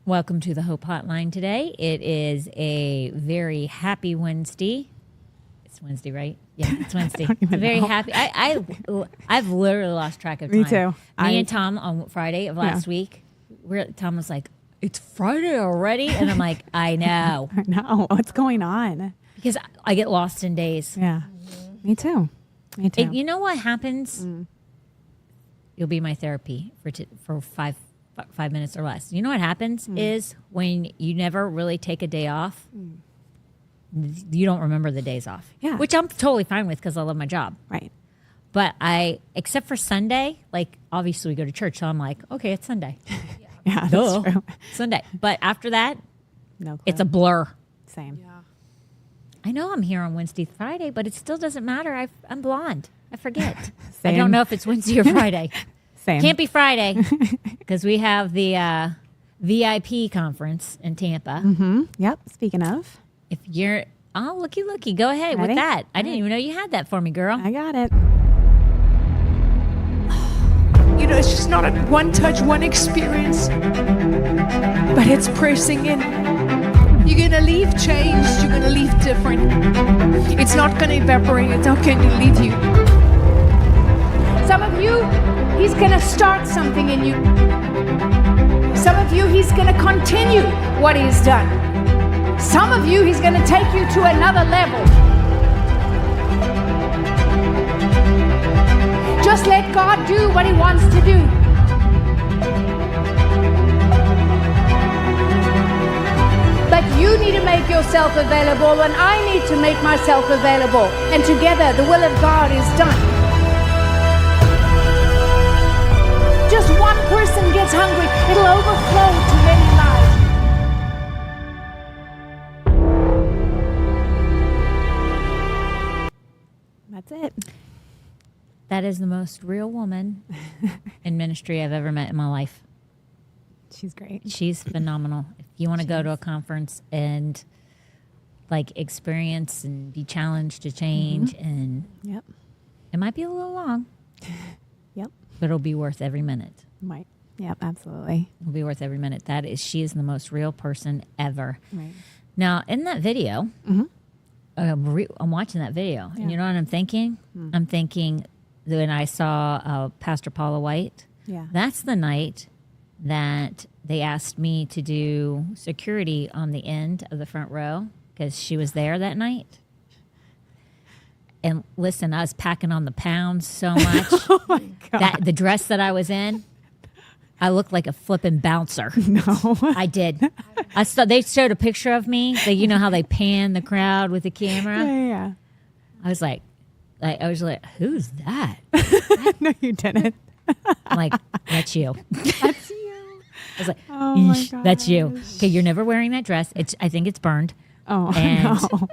Welcome to the Hope Hotline today. It is a very happy Wednesday. It's Wednesday, right? Yeah, it's Wednesday. It's a very happy. I've literally lost track of time. Me too. Me and Tom on Friday of last week. Tom was like, "It's Friday already," and I'm like, "I know." I know. What's going on? Because I get lost in days. Yeah. Me too. Me too. You know what happens? You'll be my therapy for five minutes or less. You know what happens is when you never really take a day off, you don't remember the days off. Yeah. Which I'm totally fine with because I love my job. Right. But except for Sunday, like obviously we go to church, so I'm like, okay, it's Sunday. Yeah, that's true. Sunday. But after that, No clue. it's a blur. Same. Yeah. I know I'm here on Wednesday, Friday, but it still doesn't matter. I'm blonde. I forget. I Same. don't know if it's Wednesday or Friday. Same. Can't be Friday because we have the VIP conference in Tampa. Yep. Speaking of, If you're, looky, go ahead Ready? with that. I didn't even know you had that for me, girl. I got it. You know, it's just not a one touch, one experience, but it's pressing in. You're going to leave changed. You're going to leave different. It's not going to evaporate. It's not going to leave you. Some of you, he's going to start something in you. Some of you, he's going to continue what he's done. Some of you, he's going to take you to another level. Just let God do what he wants to do. But you need to make yourself available, and I need to make myself available. And together, the will of God is done. Just one person gets hungry, it'll overflow to many lives. That's it. That is the most real woman in ministry I've ever met in my life. She's great. She's phenomenal. If you want to go to a conference and like experience and be challenged to change, and Yep. it might be a little long, Yep. but it'll be worth every minute. Right. Yep. Absolutely. It'll be worth every minute. She is the most real person ever. Right. Now, in that video, I'm watching that video, and you know what I'm thinking? I'm thinking when I saw Pastor Paula White, Yeah. that's the night that they asked me to do security on the end of the front row because she was there that night. And listen, I was packing on the pounds so much. Oh my God. That the dress that I was in, I looked like a flipping bouncer. No. I did. I saw they showed a picture of me. You know how they pan the crowd with the camera. Yeah. I was like, who's that? No, you didn't. I'm like, that's you. That's you. I was like, Oh my "Yeesh, that's you. gosh. Okay, you're never wearing that dress. I think it's burned. Oh, And- no.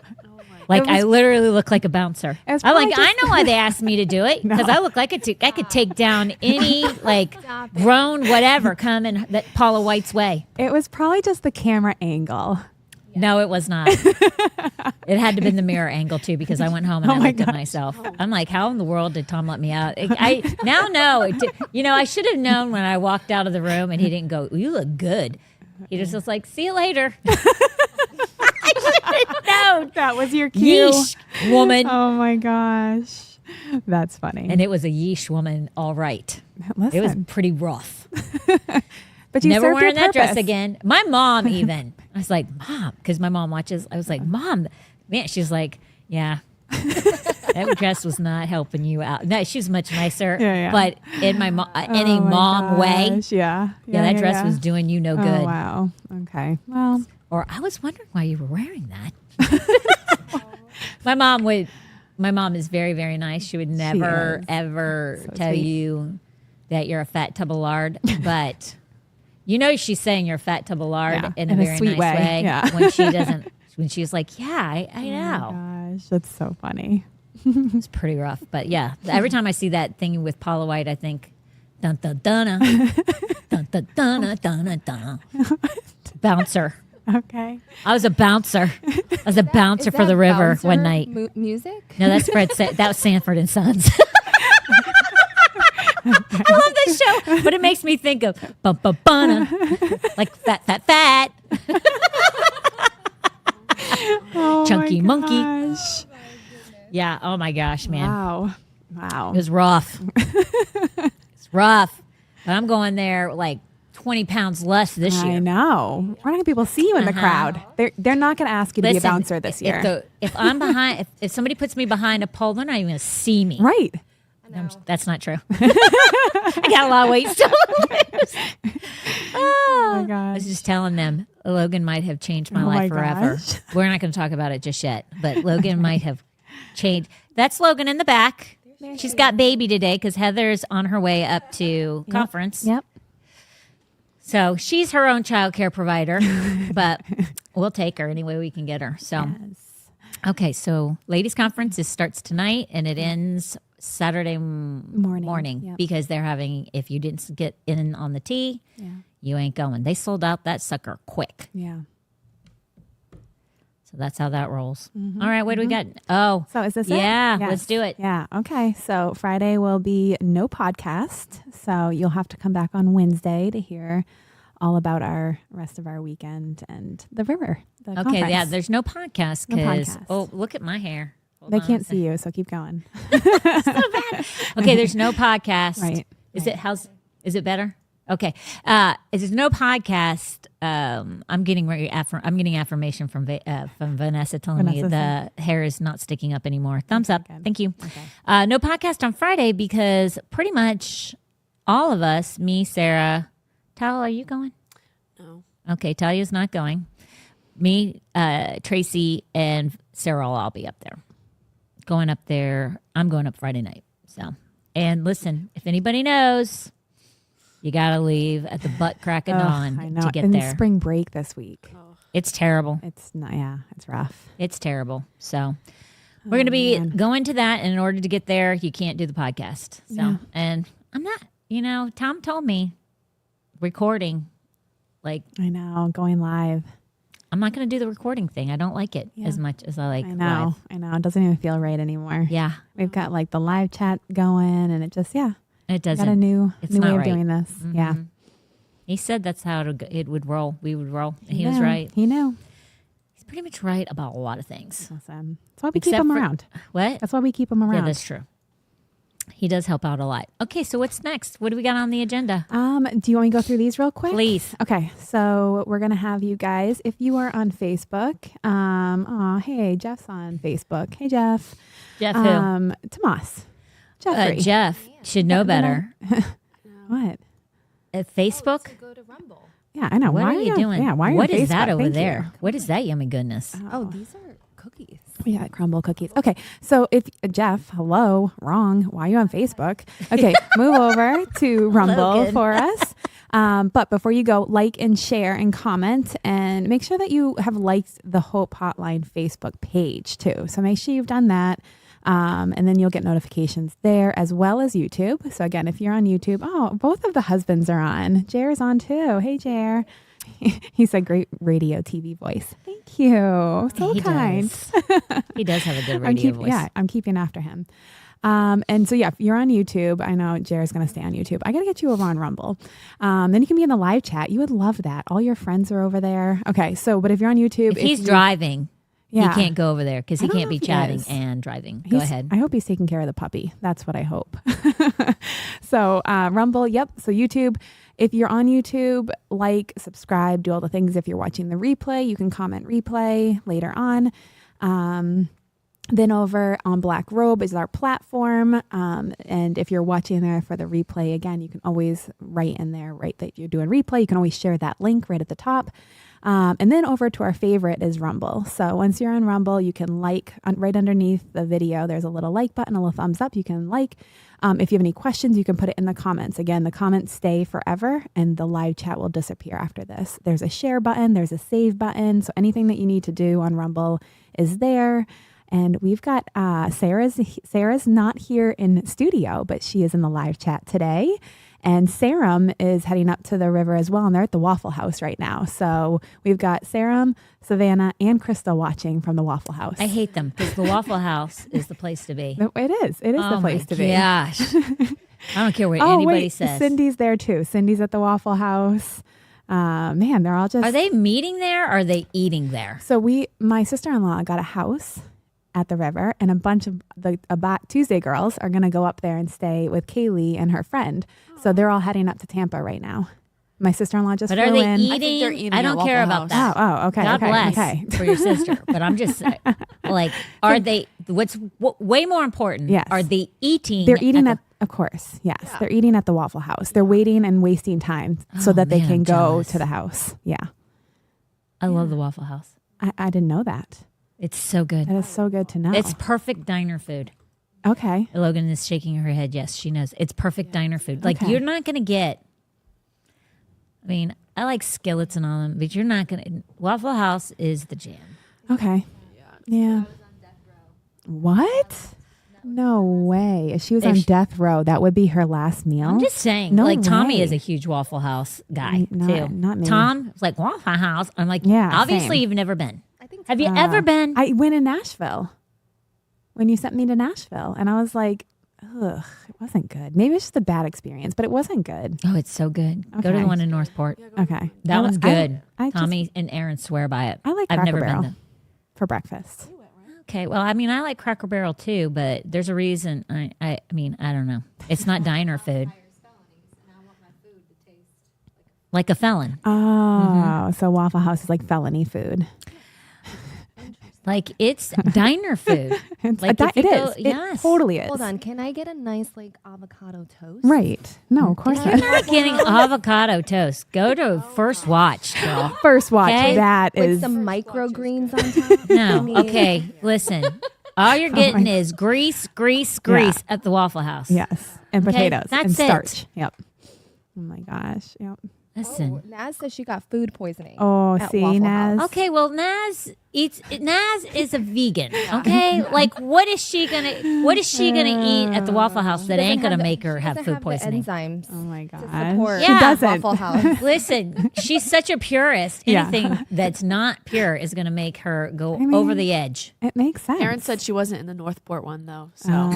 Like It was- I literally look like a bouncer. It was I'm like, probably I know why they asked me to do it because I look like I could take down any like grown whatever coming that Paula White's way. It was probably just the camera angle. No, it was not. It had to have been the mirror angle too because I went home and I my looked at myself. I'm like, how in the world did Tom let me out? I now know. I should have known when I walked out of the room and he didn't go, you look good. He just was like, see you later. I should have known. That was your cue. Yeesh, woman. Oh my gosh. That's funny. And it was a yeesh woman, all right. Listen, It was pretty rough. but you Never served wearing your that dress purpose. again. My mom even. I was like, Mom, because my mom watches. I was like, Mom, man. She's like, yeah. That dress was not helping you out. No, she was much nicer. Yeah. But in my any Oh my mom way, gosh, Yeah. that dress was doing you no good. Oh, wow. Okay. Well, Or I was wondering why you were wearing that. My mom is very, very nice. She would never, is. ever So tell sweet. you that you're a fat tub of lard. But you know she's saying you're a fat tub of lard Yeah, in a in a very sweet nice way. Yeah. when she doesn't. When she's like, yeah, I know. oh my gosh, that's so funny. It's pretty rough. But yeah, every time I see that thing with Paula White, I think, dun dun dun dun dun dun dun dun. Bouncer. Okay. I was a bouncer. I was a bouncer for the river one night. Music? No, that's that was Sanford and Sons. I love this show, but it makes me think of bum-bum-bana, like fat. Oh Chunky my monkey. gosh. Yeah. Oh my gosh, man. Wow. It was rough. It's rough. But I'm going there like 20 pounds less this year. I know. Why don't people see you in the crowd? They're not going to ask you to be a bouncer this year. If I'm behind, if somebody puts me behind a pole, they're not even going to see me. Right. That's not true. I got a lot of weight still to lose. Oh my I gosh. was just telling them Logan might have changed my Oh my life forever. gosh. We're not going to talk about it just yet, but Logan might have changed. That's Logan in the back. She's got baby today because Heather's on her way up to conference. Yep. So she's her own childcare provider, but we'll take her any way we can get her. So, okay. So ladies conference starts tonight and it ends Saturday morning Yep. because they're having, if you didn't get in on the tee, you ain't going. They sold out that sucker quick. Yeah. So that's how that rolls. All right. What do we got? Oh, So is this it? yeah, Yes. let's do it. Yeah. Okay. So Friday will be no podcast. So you'll have to come back on Wednesday to hear all about our rest of our weekend and the river. The Okay. conference. Yeah. There's no podcast No because, podcast. look at my hair. Hold They on. can't see you, so keep going. Okay, there's no podcast. Right. Is it better? Okay. There's no podcast. I'm getting affirmation from Vanessa telling me Vanessa the hair is not sticking up anymore. Thumbs up. good. Thank you. Okay. No podcast on Friday because pretty much all of us, me, Sarah, Tal, are you going? No. Okay, Talia's not going. Me, Tracy, and Sarah will all be up there. Going up there. I'm going up Friday night. So, and listen, if anybody knows, you got to leave at the butt crack of dawn I know. to get and there. spring break this week. It's terrible. It's not. Yeah, it's rough. It's terrible. So we're going to be going to that. And in order to get there, you can't do the podcast. So, and I'm not, Tom told me recording, like, I know. Going live. I'm not going to do the recording thing. I don't like it as much as I like I know. live. I know. It doesn't even feel right anymore. Yeah. We've got like the live chat going, and it just It doesn't. got a new It's way not of right. doing this. Yeah. He said that's how it would roll. We would roll. And he was knew. right. He knew. He's pretty much right about a lot of things. Awesome. That's why we keep Except him for- around. What? That's why we keep him around. Yeah, that's true. He does help out a lot. Okay, so what's next? What do we got on the agenda? Do you want me to go through these real quick? Please. Okay, so we're gonna have you guys, if you are on Facebook, hey, Jeff's on Facebook. Hey, Jeff. Jeff who? Tomas. Jeffrey. Jeff should know better. What? At Facebook? To go to Rumble. Yeah, I know. What Why are you doing? Yeah, why are you What on is that Facebook? over Thank there? What is that yummy goodness? Oh, these are cookies. Yeah, crumble cookies. Okay, so if Jeff, hello, wrong. Why are you on Facebook? Okay, move over to Rumble Logan. for us. But before you go, like and share and comment, and make sure that you have liked the Hope Hotline Facebook page too. So make sure you've done that. And then you'll get notifications there as well as YouTube. So again, if you're on YouTube, both of the husbands are on. Jer's on too. Hey, Jer. He said great radio TV voice. Thank you. So He kind. does. He does have a good radio voice. Yeah, I'm keeping after him. And so, yeah, if you're on YouTube, I know Jer's going to stay on YouTube. I got to get you over on Rumble. Then you can be in the live chat. You would love that. All your friends are over there. Okay, so, but if you're on YouTube. If he's driving, Yeah. he can't go over there because he I don't can't know be if he chatting is. and driving. Go ahead. I hope he's taking care of the puppy. That's what I hope. So Rumble, yep. So YouTube, if you're on YouTube, like, subscribe, do all the things. If you're watching the replay, you can comment replay later on. Then over on Black Robe is our platform. And if you're watching there for the replay, again, you can always write in there, right, that you're doing replay. You can always share that link right at the top. And then over to our favorite is Rumble. So once you're on Rumble, you can like right underneath the video. There's a little like button, a little thumbs up. You can like. If you have any questions, you can put it in the comments. Again, the comments stay forever and the live chat will disappear after this. There's a share button. There's a save button. So anything that you need to do on Rumble is there. And we've got Sarah's not here in studio, but she is in the live chat today. And Sarum is heading up to the river as well. And they're at the Waffle House right now. So we've got Sarum, Savannah, and Crystal watching from the Waffle House. I hate them because the Waffle House is the place to be. It is. It is the place to be. Gosh. I don't care what anybody says. Cindy's there too. Cindy's at the Waffle House. Man, they're all just. Are they meeting there? Or are they eating there? So my sister-in-law got a house at the river, and a bunch of the Tuesday girls are going to go up there and stay with Kaylee and her friend. So they're all heading up to Tampa right now. My sister-in-law just But flew are they in. eating? they're eating I at don't Waffle care about House. that. Oh, okay. God okay, bless okay. for your sister. But I'm just like, are they? What's way more important? Yes. Are they eating? They're eating of course, yes. Yeah. They're eating at the Waffle House. They're waiting and wasting time so that they man, can I'm go jealous. to the house. Yeah. I love the Waffle House. I didn't know that. It's so good. That is so good to know. It's perfect diner food. okay. Logan is shaking her head. Yes, she knows. It's perfect diner food. Like Okay. you're not going to get. I mean, I like skillets and all them, but you're not going to. Waffle House is the jam. Okay. Yeah. What? No way. If she was on death row, that would be her last meal. I'm just saying. No like Tommy way. is a huge Waffle House guy too. Not me. Tom is like Waffle House. I'm like, Yeah, obviously same. you've never been. I think Have you ever been? I went in Nashville when you sent me to Nashville, and I was like, ugh, it wasn't good. Maybe it's just a bad experience, but it wasn't good. Oh, it's so good. Go to Okay. the one in Northport. Okay. That one's good. I just- Tommy and Aaron swear by it. I like I've Cracker never Barrel been there. for breakfast. Okay, well, I mean, I like Cracker Barrel too, but there's a reason. I mean, I don't know. It's not diner food. Like a felon. Oh, so Waffle House is like felony food. Like it's diner food. Like if It you is. go- It yes. totally is. Hold on. Can I get a nice like avocado toast? Right. No, of course You're not. not getting avocado toast. Go to First Watch, girl. First watch. Okay. That With is. some microgreens on top. I No. mean, Okay, listen. All you're getting is grease at the Waffle House. Yes. And Okay, potatoes. that's and it. starch. Yep. Oh my gosh. Yep. Listen. Naz says she got food poisoning. Oh, at see, Waffle Naz. House. Okay, well, Naz is a vegan. Okay, like what is she gonna eat at the Waffle House that ain't gonna make her have food poisoning? The enzymes. Oh my To gosh. support Yeah. She doesn't. Waffle House. Listen, she's such a purist. Yeah. Anything that's not pure is gonna make her go mean- over the edge. It makes sense. Aaron said she wasn't in the Northport one though. So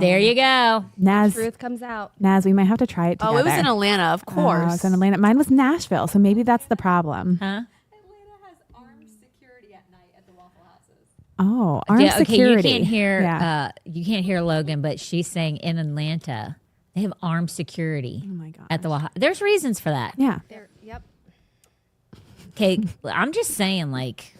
There you go. Naz, Truth comes out. Naz, we might have to try it together. it was in Atlanta, of Oh, course. it's in Atlanta. Mine was Nashville, so maybe that's the problem. Huh? Oh, armed Yeah, okay, security. you can't hear Yeah. you can't hear Logan, but she's saying in Atlanta they have armed security Oh my god. at the Waffle. There's reasons for that. Yeah. There. Yep. Okay, I'm just saying, like,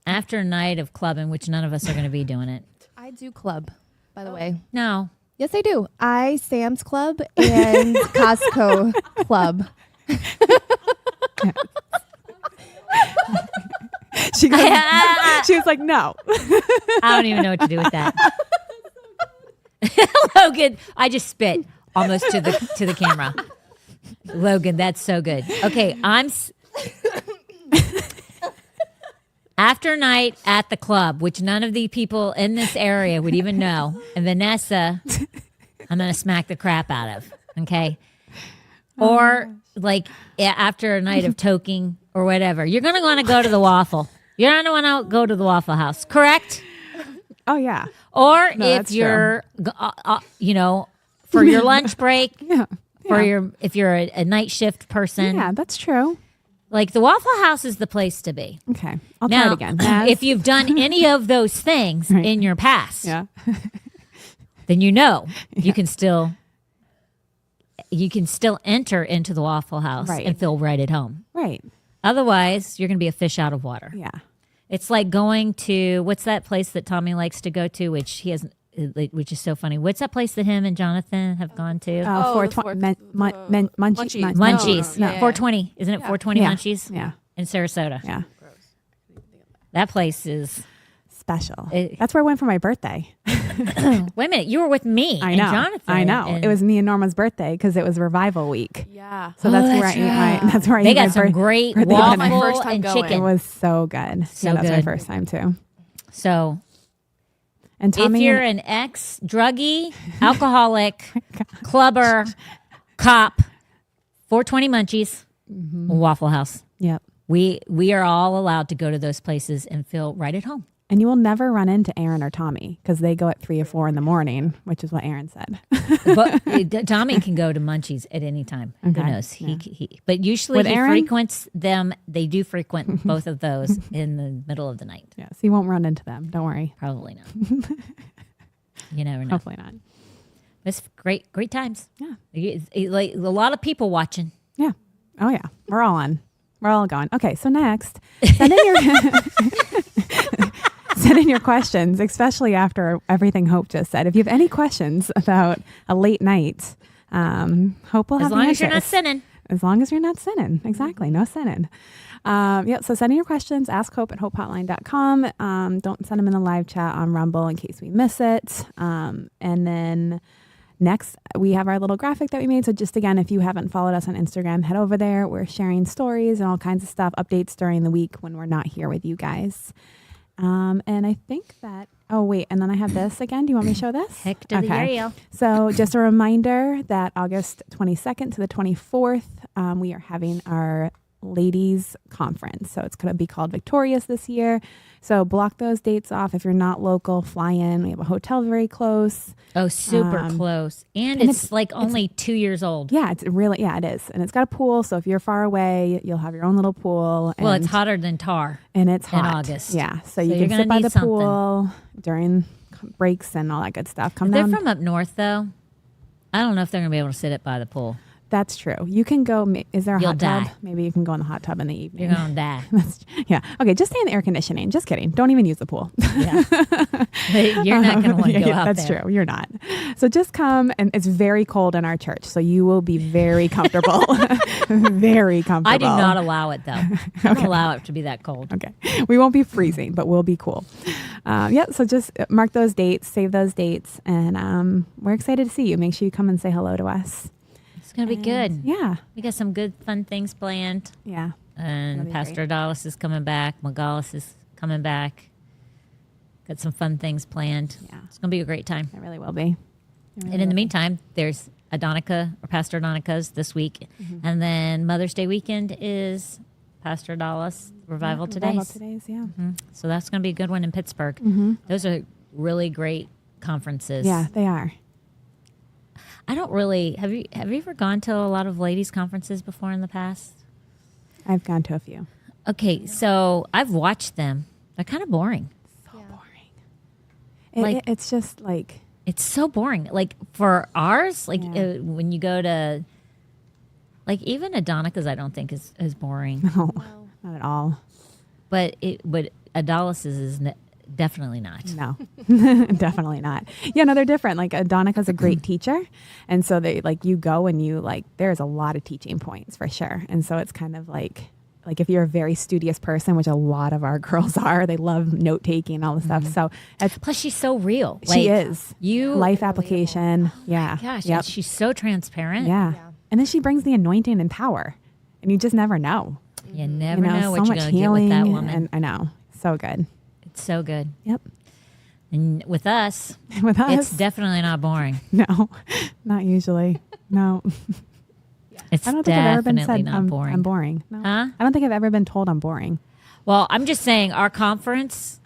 after a night of clubbing, which none of us are going to be doing it. I do club, by the way. No, Yes, I do. I Sam's Club and Costco Club. She goes, she was like, no. I don't even know what to do with that. Logan, I just spit almost to the camera. Logan, that's so good. Okay, after a night at the club, which none of the people in this area would even know, and Vanessa, I'm going to smack the crap out of, okay? Or like after a night of toking or whatever, you're going to want to go to the Waffle. You're going to want to go to the Waffle House, correct? Oh yeah. Or No, if that's you're, for your lunch break, Yeah. if you're a night shift person, Yeah, that's true. like the Waffle House is the place to be. Okay. I'll Now, try it again. Naz? if you've done any of those things Right. in your past, yeah. then you know you can still enter into the Waffle House Right. and feel right at home. Right. Otherwise, you're going to be a fish out of water. Yeah. It's like going to what's that place that Tommy likes to go to, which he hasn't, which is so funny. What's that place that him and Jonathan have gone to? Oh, the 420 Munchies. Munchies. No, yeah, yeah. 420. Isn't it 420 Yeah. Munchies Yeah. in Sarasota? Yeah. That place is. Special. It- That's where I went for my birthday. Wait a minute, you were with me I know. and Jonathan. I know. and It was me and Norma's birthday because it was revival week. Yeah. So that's where that's I ate my. That's where I They ate my got some great birthday waffle dinner. My first time and going. It chicken. was so good. So yeah, that's my good. first time too. So And if Tommy, you're an ex-druggie, alcoholic, clubber, cop, 420 Munchies, Waffle House. yep. We are all allowed to go to those places and feel right at home. And you will never run into Aaron or Tommy because they go at 3 or 4 in the morning, which is what Aaron said. But Tommy can go to Munchies at any time. Okay. Who knows? Yeah. But usually With he Aaron? frequents them. They do frequent both of those in the middle of the night. Yeah, so you won't run into them. Don't worry. Probably not. You never know. Hopefully not. It's great times. Yeah. Like a lot of people watching. Yeah. Oh, yeah. We're all on. We're all going. Okay, so next, send in your send in your questions, especially after everything Hope just said. If you have any questions about a late night, Hope will have As long as you're not answers. sinning. As long as you're not sinning. Exactly. No sinning. So send in your questions, askhope@hopehotline.com. Don't send them in the live chat on Rumble in case we miss it. And then next, we have our little graphic that we made. So just again, if you haven't followed us on Instagram, head over there. We're sharing stories and all kinds of stuff, updates during the week when we're not here with you guys. And I think that, and then I have this again. Do you want me to show this? Heck to the Ariel. So just a reminder that August 22nd to the 24th, we are having our ladies conference. So it's going to be called Victorious this year. So block those dates off. If you're not local, fly in. We have a hotel very close. Oh, super close. And it's like only 2 years old. Yeah, it is. And it's got a pool. So if you're far away, you'll have your own little pool. Well, it's hotter than tar. And it's hot. in August. Yeah. So So you you're can gonna sit by need the something. pool during breaks and all that good stuff. Come If they're down. from up north, though, I don't know if they're going to be able to sit it by the pool. That's true. You can go. Is there a You'll hot tub? die. Maybe you can go in the hot tub in the evening. You're going to die. Yeah. Okay. Just stay in the air conditioning. Just kidding. Don't even use the pool. Yeah. But you're not going to want to go out That's there. true. You're not. So just come, and it's very cold in our church, so you will be very comfortable. Very comfortable. I do not allow it, though. I don't allow it to be that cold. Okay. We won't be freezing, but we'll be cool. So just mark those dates, save those dates, and we're excited to see you. Make sure you come and say hello to us. It's going to be good. Yeah. We got some good, fun things planned. Yeah. And be Pastor Dallas is coming back. Magalis is coming back. Got some fun things planned. Yeah. It's going to be a great time. It really will be. And in the meantime, there's Adonica or Pastor Adonica's this week. And then Mother's Day weekend is Pastor Dallas Revival Today's. Yeah. So that's going to be a good one in Pittsburgh. Those are really great conferences. Yeah, they are. I don't really have you ever gone to a lot of ladies conferences before in the past? I've gone to a few. Okay, so I've watched them. They're kind of boring. Like- It's just like, It's so boring. Like for ours, like Yeah. when you go to, like even Adonica's, I don't think is boring. no, not at all. But Adalis's is definitely not. No, definitely not. Yeah, no, they're different. Like Adonica's a great teacher. And so they you go and there's a lot of teaching points for sure. And so it's kind of like if you're a very studious person, which a lot of our girls are, they love note taking and all the stuff. So it's, Plus, she's so real. she Like, is You, life application. Yeah. gosh, Yep. and she's so transparent. Yeah. Yeah. And then she brings the anointing and power, and you just never know. You never know so what you're much going to get healing, with that woman. and I know, so good. It's so good. Yep. And with us, With us, it's definitely not boring. no, not usually. No, It's I don't think I've ever been definitely said not boring. I'm boring. No. Huh? I don't think I've ever been told I'm boring. Well, I'm just saying our conference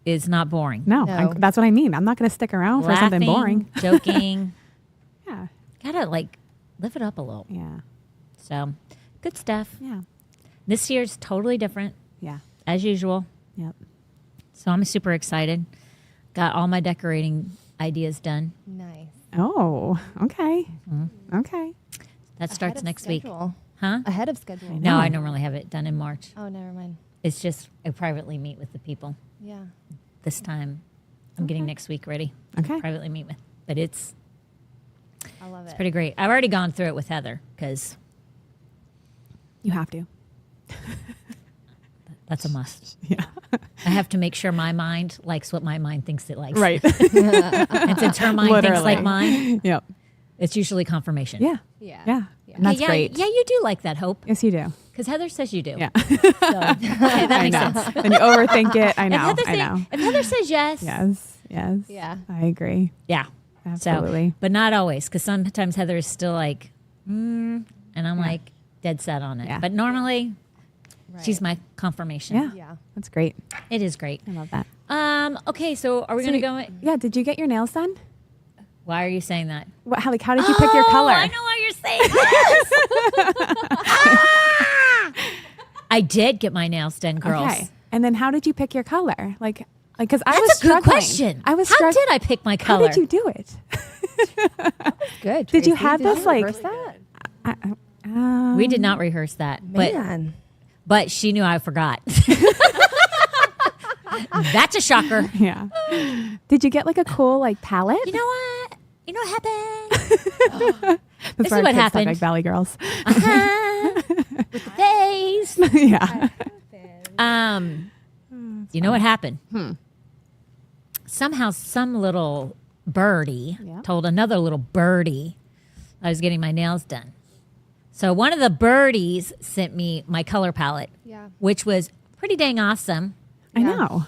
is not boring. No, No. that's what I mean. I'm not going to stick around for something boring. Joking. Yeah, Gotta live it up a little. yeah, So good stuff. yeah, This year's totally different yeah. as usual. Yep. So I'm super excited. Got all my decorating ideas done. Nice. Oh, okay, okay. That starts Ahead of next week. schedule. Huh? Ahead of schedule. No, I normally have it done in March. Oh, never mind. It's just I privately meet with the people. Yeah. This time I'm getting next week ready. Okay. Privately meet with. But it's I love it. pretty great. I've already gone through it with Heather because You have to. that's a must. Yeah. I have to make sure my mind likes what my mind thinks it likes. Right. And since her mind thinks like mine, Yep. it's usually confirmation. Yeah. Yeah. Yeah. And that's yeah, great. Yeah, you do like that, Hope. Yes, you do. Because Heather says you do. Yeah. So, okay, that I makes know. sense. And you overthink it. I If know. Heather, I know. if Heather says yes, Yes. Yes. Yeah. I agree. yeah. Absolutely. So, but not always, because sometimes Heather is still like, and I'm like dead set on it. Yeah. But normally, She's my confirmation. Yeah. Yeah. That's great. It is great. I love that. Okay, so are we going to go? Yeah. Did you get your nails done? Why are you saying that? How did you pick your color? I know why you're saying this. I did get my nails done, girls. Okay. And then how did you pick your color? Because I That's was a good struggling. question. I was How struggling. did I pick my color? How did you do it? Good. Did you Tracy. have this, you like- rehearse that? We did not rehearse that, Man. but she knew I forgot. That's a shocker. Yeah. Did you get like a cool palette? You know what? You know what happened? That's this why is what our kids talk happened. Like Valley Girls. With the face. Yeah. You know what happened? Somehow some little birdie Yeah. told another little birdie I was getting my nails done. So one of the birdies sent me my color palette, Yeah. which was pretty dang awesome. I Yeah. know.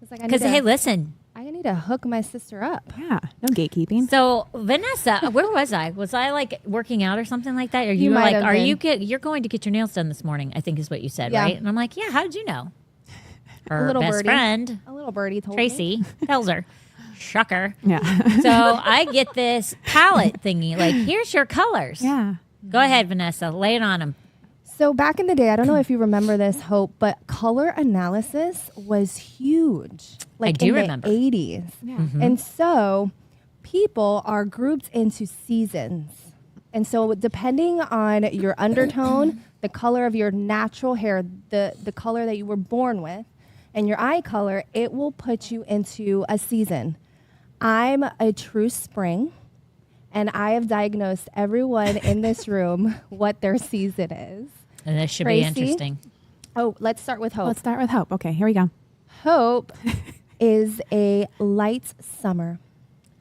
It's like, Because, hey, listen. I need to hook my sister up. Yeah. No gatekeeping. So Vanessa, where was I? Was I like working out or something like that? Or You you were might like, have been. you're going to get your nails done this morning, I think is what you said, Yeah. right? And I'm like, yeah, how did you know? Her little best birdie. friend, A little birdie told me. Tracy, tells her. Shocker. Yeah. So I get this palette thingy, like, here's your colors. Yeah. Go ahead, Vanessa, lay it on them. So back in the day, I don't know if you remember this, Hope, but color analysis was huge. Like do in remember. the 80s. Yeah. And so people are grouped into seasons. And so depending on your undertone, the color of your natural hair, the color that you were born with, and your eye color, it will put you into a season. I'm a true spring, and I have diagnosed everyone in this room what their season is. And this should Tracy? be interesting. Oh, let's start with Hope. Let's start with Hope. Okay, here we go. Hope is a light summer.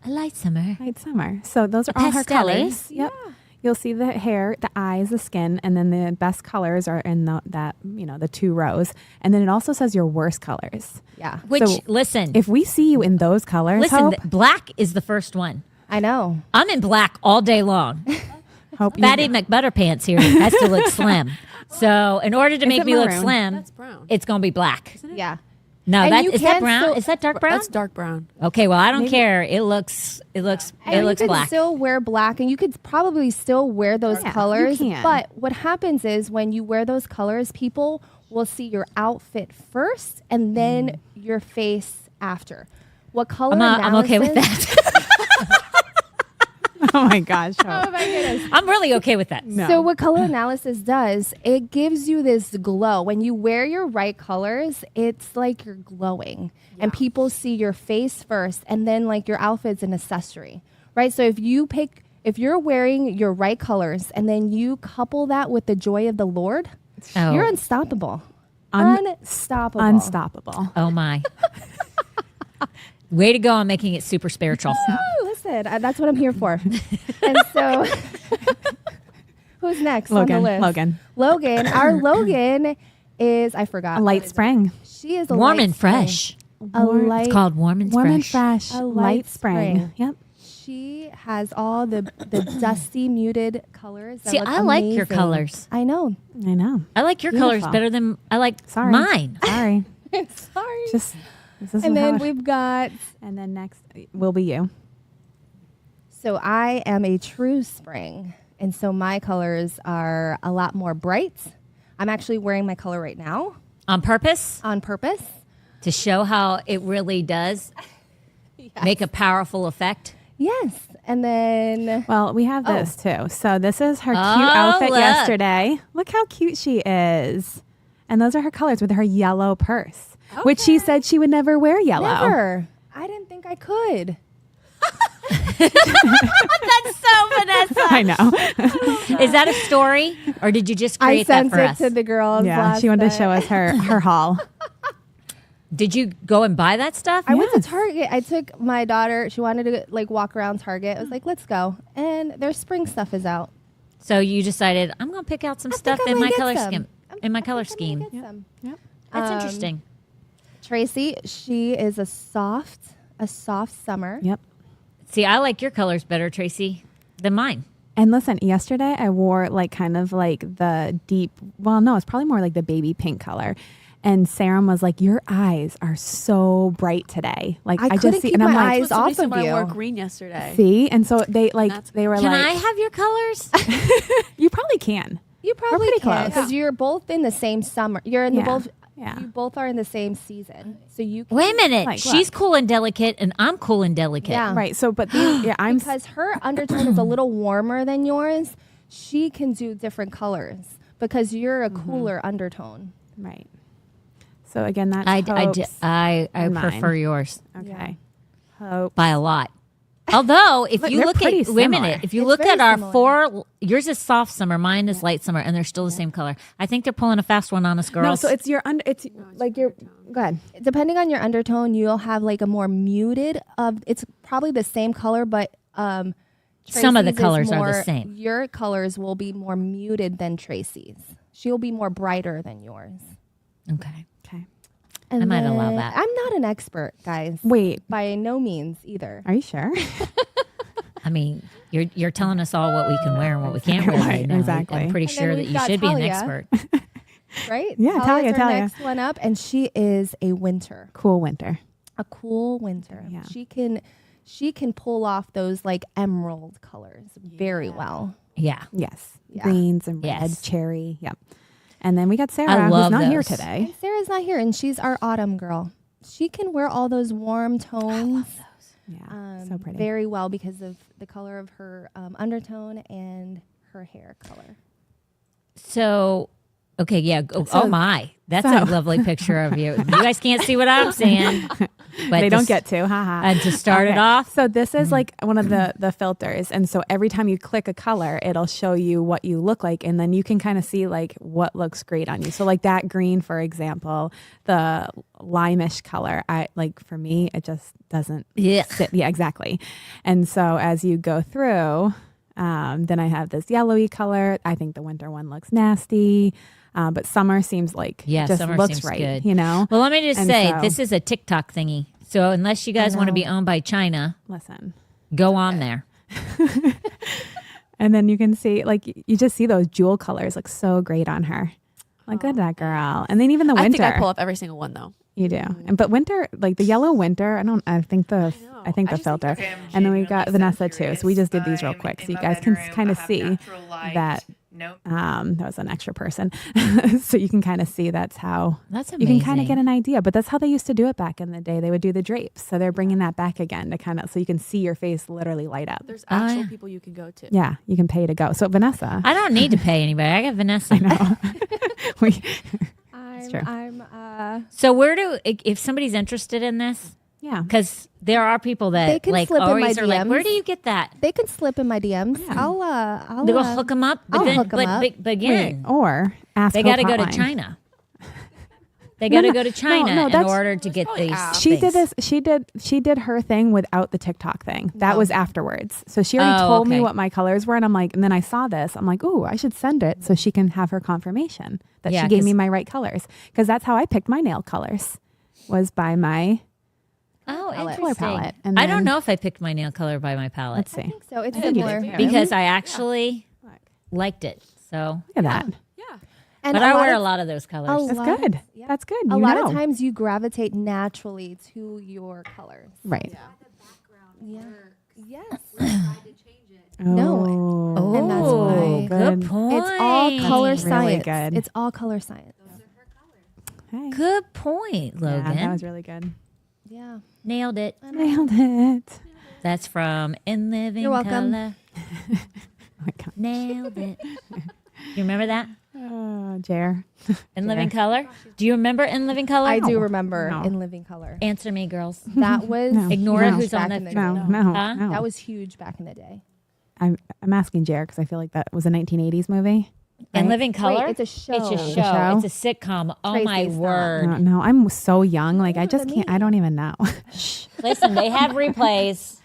A light summer. Light summer. So those are all her Pastel-y. colors. Yep. You'll see the hair, the eyes, the skin, and then the best colors are in the 2 rows. And then it also says your worst colors. Yeah, Which, So, listen, If we see you in those colors, listen, Hope, black is the first one. I know. I'm in black all day long. Hope you- Fatty McButterpants here has to look slim. So in order to make it me look maroon? slim, That's brown. it's going to be black. Yeah. No, And you is that can brown? still- Is that dark brown? That's dark brown. Okay, well, I don't care. It looks And black. you could still wear black, and you could probably still wear those Yeah, you colors. can. But what happens is when you wear those colors, people will see your outfit first, and then your face after. What color? I'm okay with analysis- that. Oh my gosh. Hope. Oh my goodness. I'm really okay with that. No. So what color analysis does, it gives you this glow. When you wear your right colors, it's like you're glowing. And people see your face first, and then like your outfit's an accessory. Right? So if you're wearing your right colors and then you couple that with the joy of the Lord, Oh. you're unstoppable. Unstoppable. Unstoppable. Oh my. Way to go on making it super spiritual. Woo, listen, that's what I'm here for. And so who's next on the list? Logan. Our Logan is, I forgot. A light spring. She is a Warm light and spring. fresh. A light. It's called warm and Warm fresh. and fresh. A Light light spring. spring. Yep. She has all the dusty, muted colors. That See, look I like your amazing. colors. I know. I know. I like your colors Beautiful. better than I like Sorry. mine. Sorry. Sorry. Just this is and then how it- we've got. and then next will be you. So I am a true spring, and so my colors are a lot more bright. I'm actually wearing my color right now On purpose on purpose. to show how it really does make a powerful effect. Yes, and then Well, we have this too. So this is her cute Oh, outfit look. yesterday. Look how cute she is. And those are her colors with her yellow purse, which she said she would never wear yellow. never. I didn't think I could. That's so Vanessa. I know. Is that a story, or did you just I create that sent for it us? to the girls. Yeah, last she wanted to night. show us her haul. Did you go and buy that stuff? I went to Yes. Target. I took my daughter. She wanted to like walk around Target. I was like, let's go. And their spring stuff is out. So you decided I'm going to pick out some stuff I'm in my gonna get color some. scheme. I'm- In my I color think I'm gonna scheme. get some. Yep. That's Um, interesting. Tracy, she is a soft summer. Yep. See, I like your colors better, Tracy, than mine. And listen, yesterday I wore like kind of like the deep, well, no, it's probably more like the baby pink color. And Sarah was like, your eyes are so bright today. Like I just couldn't see, keep and I'm my like, eyes off of I wore you. green yesterday. see? And so they were Can I like, have your colors? you probably can. You probably pretty can close. because you're both in the same summer. You're in the Yeah. both. Yeah. You both are in the same season, so you can, Wait a minute. Like, She's look. cool and delicate, and I'm cool and delicate. Yeah. Right. So, but these, yeah, I'm, because her undertone is a little warmer than yours. She can do different colors because you're a cooler undertone. right. So again, that's I Hope's and mine. prefer yours Okay. Hope. by a lot. Although, if Look, you they're look pretty at, wait a similar. minute, if you It's look very at our similar. 4, yours is soft summer, mine is light summer, and they're still the same color. I think they're pulling a fast one on us, girls. No, so it's your it's like your go ahead. Depending on your undertone, you'll have like a more muted. It's probably the same color, but Some of the Tracy's is colors are the more- same. Your colors will be more muted than Tracy's. She'll be more brighter than yours. Okay. Okay. And I might allow then- that. I'm not an expert, guys. Wait, By no means either. are you sure? I mean, you're telling us all what we can wear and what we can't wear right now. Exactly. I'm pretty And then sure that we've you got should be an Talia. expert. Right? Yeah, Talia's our Talia. next one up, and she is a winter, Cool winter. a cool winter. Yeah. She can pull off those like emerald colors very well. Yeah. Yes. Yeah. Greens and Yes. reds, cherry. Yep. And then we got I Sarah, love who's not here those. today. And Sarah's not here, and she's our autumn girl. She can wear all those warm tones Yeah. So pretty. very well because of the color of her undertone and her hair color. So, okay, yeah. Oh, So- my. That's so- a lovely picture of you. You guys can't see what I'm seeing. But they don't to- get to, haha. And to start it Okay. off, So this is like one of the filters. And so every time you click a color, it'll show you what you look like. And then you can kind of see like what looks great on you. So like that green, for example, the limeish color, for me, it just doesn't yeah. sit. Yeah, exactly. And so as you go through, then I have this yellowy color. I think the winter one looks nasty. But summer seems like Yeah, just summer looks seems right, good. you know? Well, let me just And say, so- this is a TikTok thingy. So unless you guys want to be owned by China, Listen. go on there. And then you can see, like, you just see those jewel colors look so great on her. Like, good at that girl. And then even the I winter, think I pull up every single one though. you do. And but winter, like the yellow winter, I think the filter. Okay, I'm And then we've got genuinely Vanessa too. So we just did these real quick, so you guys can kind of see that. Nope. That was an extra person, so you can kind of see that's how That's you amazing. can kind of get an idea. But that's how they used to do it back in the day. They would do the drapes, so they're bringing that back again to kind of so you can see your face literally light up. There's actual yeah. people you can go to. Yeah, you can pay to go. So Vanessa, I don't need to pay anybody. I got Vanessa. we, true. So where do, if somebody's interested in this, yeah, because there are people They that can like slip in always my are like, where DMs. do you get that? They can slip in my DMs. I'll They go hook them up, but I'll then, hook 'em up. but again, or ask. they got to go to China. They got to go to China no, in that's- order to get these. She did things. this. She did her thing without the TikTok thing. That was afterwards. So she already Oh, told me okay. what my colors were, and I'm like, and then I saw this. I'm like, ooh, I should send it so she can have her confirmation that Yeah, she gave me 'cause- my right colors. Because that's how I picked my nail colors, was by my. Oh, Color interesting. palette. And I don't then- know if I picked my nail color by my palette Let's I see. think so. It's think you similar. did. because I actually liked it. So, Look at that. Yeah. And but a I lot wear a of- lot of those colors. a That's lot- good. yeah. That's good. A You lot know. of times you gravitate naturally to your colors. Right. Yeah. Yes. No. Oh, and that's why- good Good. point. It's all color really science. good. It's all color science. Hey. Good point, Logan. Yeah, that was really good. Yeah. Nailed it. Nailed it. That's from In Living You're welcome. Color. Oh my God. Nailed it. You remember that? Oh, Jer. In Living Color? Do you remember In Living Color? I do remember No. In Living Color. Answer me, girls. That was No. Ignore No. who's on back the in the No, day. no, Huh? no. That was huge back in the day. I'm asking Jer because I feel like that was a 1980s movie. In right? Living Color? Wait, it's a show. It's a a show. show? It's a sitcom. Oh my Tracy, stop. word. No, no, I'm so young. Like I just than can't. me. I don't even know. Listen, they had replays,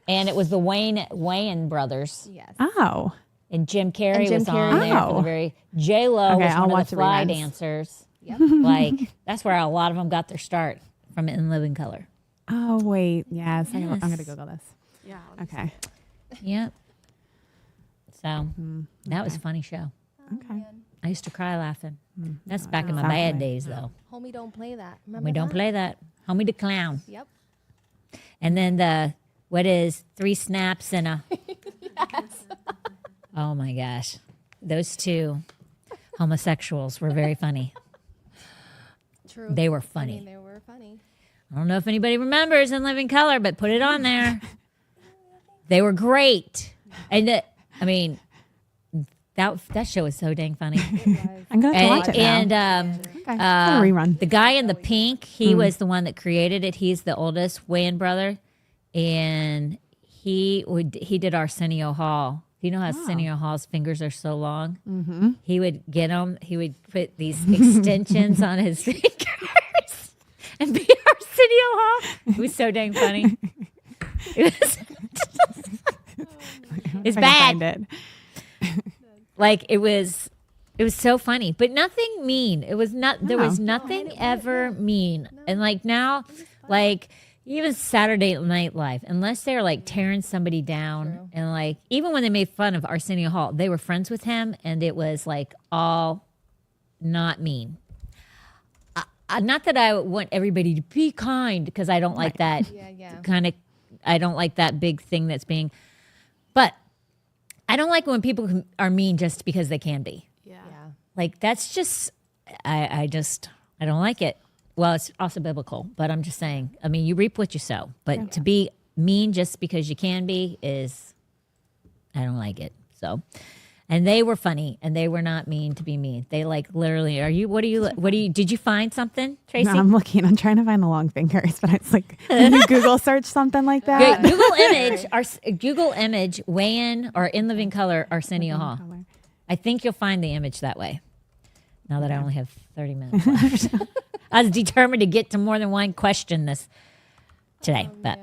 and it was the Wayans brothers, Yes. Oh, and Jim Carrey And Jim was on Carrey. there for Oh. the very. J Lo Okay, was I'll one watch of the the fly reruns. dancers. Yep. Like that's where a lot of them got their start from In Living Color. oh wait, yes. I'm gonna Yes. Google this. Yeah. Okay. Yep. So that was a funny show. Okay. I used to cry laughing. That's back in my Sounds bad like- days, though. Homie, don't play that. Remember We don't that? play that. Homie the clown. Yep. And then what is 3 snaps and a... Oh, my gosh. Those 2 homosexuals were very funny. True. They were I funny. mean, they were funny. I don't know if anybody remembers In Living Color, but put it on there. They were great. And, that show was so dang funny. I'm going to have to watch it now. And Okay. I'll rerun. the guy in the pink, he was the one that created it. He's the oldest Wayans brother, and he did Arsenio Hall. You know how Arsenio Hall's fingers are so long? Mm-hmm. He would get them. He would put these extensions on his fingers and be Arsenio Hall. It was so dang funny. It was it's If I can bad. find it. Like it was so funny, but nothing mean. It was not. There was No. nothing ever mean. And like now, like even Saturday Night Live, unless they're like tearing somebody down, and like even when they made fun of Arsenio Hall, they were friends with him, and it was like all not mean. Not that I want everybody to be kind, because I don't like that Yeah. kind of. I don't like that big thing that's being, but I don't like when people are mean just because they can be. Yeah. Like that's just, I don't like it. Well, it's also biblical, but I'm just saying. I mean, you reap what you sow. But to be mean just because you can be is, I don't like it. So, and they were funny, and they were not mean to be mean. They like literally. Did you find something, Tracy? No, I'm looking. I'm trying to find the long fingers, but it's like when you Google search something like that. Google image Wayan or In Living Color Arsenio Hall. I think you'll find the image that way. Now that I only have 30 minutes left. I was determined to get to more than one question today. But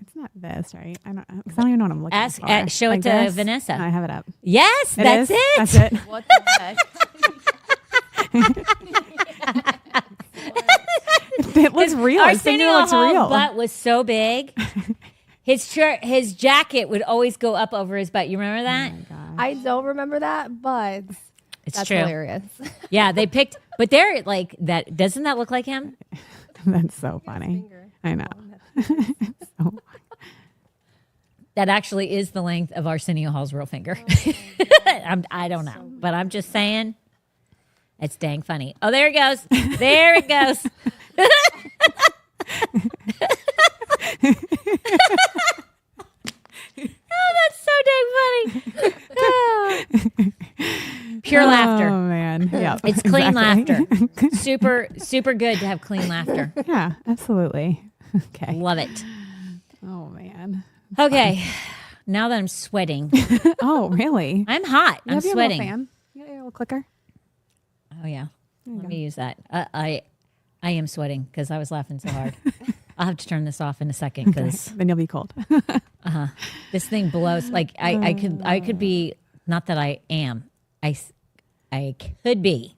It's not this, right? I don't even know what I'm looking for. show it to this? Vanessa. No, I have it up. yes, It that's is? it. That's it. What the heck? It looks real. His finger Arsenio looks Hall's real. butt was so big. His jacket would always go up over his butt. You remember that? I don't remember that, but It's that's true. hilarious. Yeah, they picked, but they're like that. Doesn't that look like him? That's so funny. I know. That actually is the length of Arsenio Hall's real finger. I don't know, but I'm just saying it's dang funny. Oh, there it goes. There it goes. Oh, that's so dang funny. Oh. Pure laughter. Oh man. Yeah. It's clean exactly. laughter. Super, super good to have clean laughter. Yeah, absolutely. Okay. Love it. Oh man. Okay. Now that I'm sweating, Oh really? I'm hot. You I'm have your sweating. little fan? You got your little clicker? Oh yeah. Let me use that. I am sweating because I was laughing so hard. I'll have to turn this off in a second because Then you'll be cold. this thing blows. Like I could be, not that I am. I could be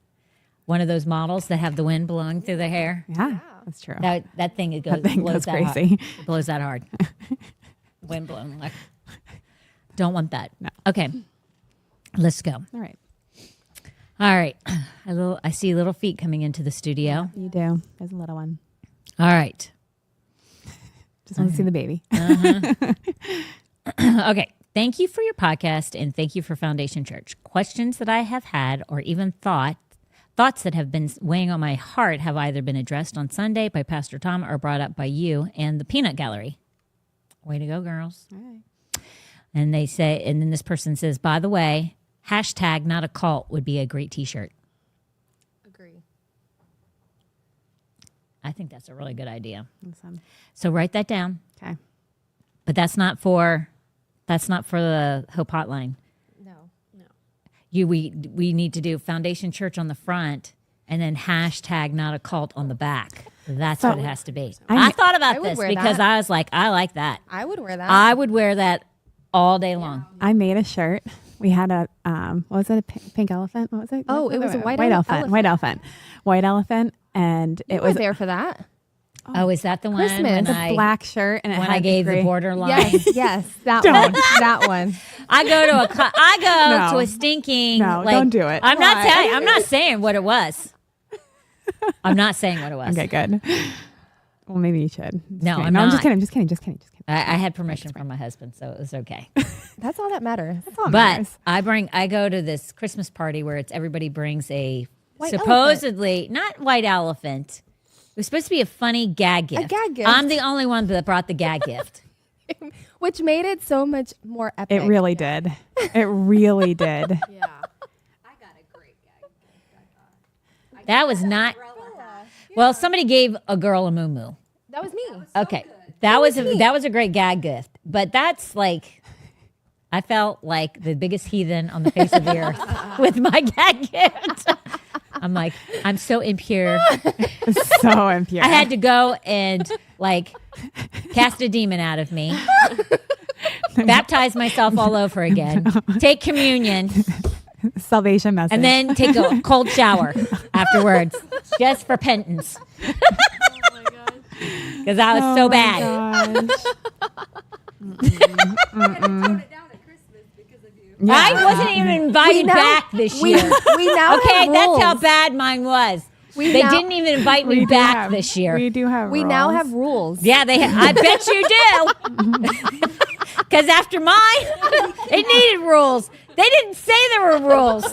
one of those models that have the wind blowing through their hair. Yeah, that's true. That thing it goes That thing blows goes that crazy. hard. It blows that hard. Wind blowing. Like, don't want that. No. Okay. Let's go. All right. All right. I see little feet coming into the studio. You do. There's a little one. All right. Just want to see the baby. Okay. Thank you for your podcast, and thank you for Foundation Church. Questions that I have had, or even thoughts that have been weighing on my heart, have either been addressed on Sunday by Pastor Tom or brought up by you and the Peanut Gallery. Way to go, girls. All right. And they say, and then this person says, by the way, hashtag not a cult would be a great t-shirt. Agree. I think that's a really good idea. Awesome. So write that down. Okay. But that's not for the Hope Hotline. No. We need to do Foundation Church on the front and then hashtag not a cult on the back. That's what it has to be. I thought about I would this wear because that. I was like, I like that. I would wear that. I would wear that all day long. I made a shirt. We had a what was it? A pink elephant? What was it? Oh, it was a white elephant. elephant. White elephant. White elephant, and You it were was there for that. Oh, is that the one Christmas. when The I Black shirt and it when had I gave the gray. borderline? Yes, that one. That one. I go to No. a stinking. No, like, don't do it. I'm not Why? telling. I'm not saying what it was. I'm not saying what it was. Okay, good. Well, maybe you should. No, kidding. I'm I'm just not. kidding. I'm just kidding. Just kidding. Just kidding. I had permission from my husband, so it was okay. That's all that matters. That's all that But matters. I go to this Christmas party where it's everybody brings a White supposedly not white elephant. It was supposed to be a funny gag gift. gag gift. I'm the only one that brought the gag gift. Which made it so much more epic. It really did. It really did. Yeah. That was not. Well, somebody gave a girl a moo. That was me. Okay, that was a great gag gift, but that's like. I felt like the biggest heathen on the face of the earth with my gag gift. I'm like, I'm so impure. So impure. I had to go and like cast a demon out of me, baptize myself all over again, take communion, Salvation message. and then take a cold shower afterwards, just for penance. Because I was so bad. I wasn't even invited back this year. We now Okay, have that's rules. how bad mine was. They now- didn't even invite me back this year. We do have We now rules. have rules. Yeah, I bet you do. Because after mine, it needed rules. They didn't say there were rules.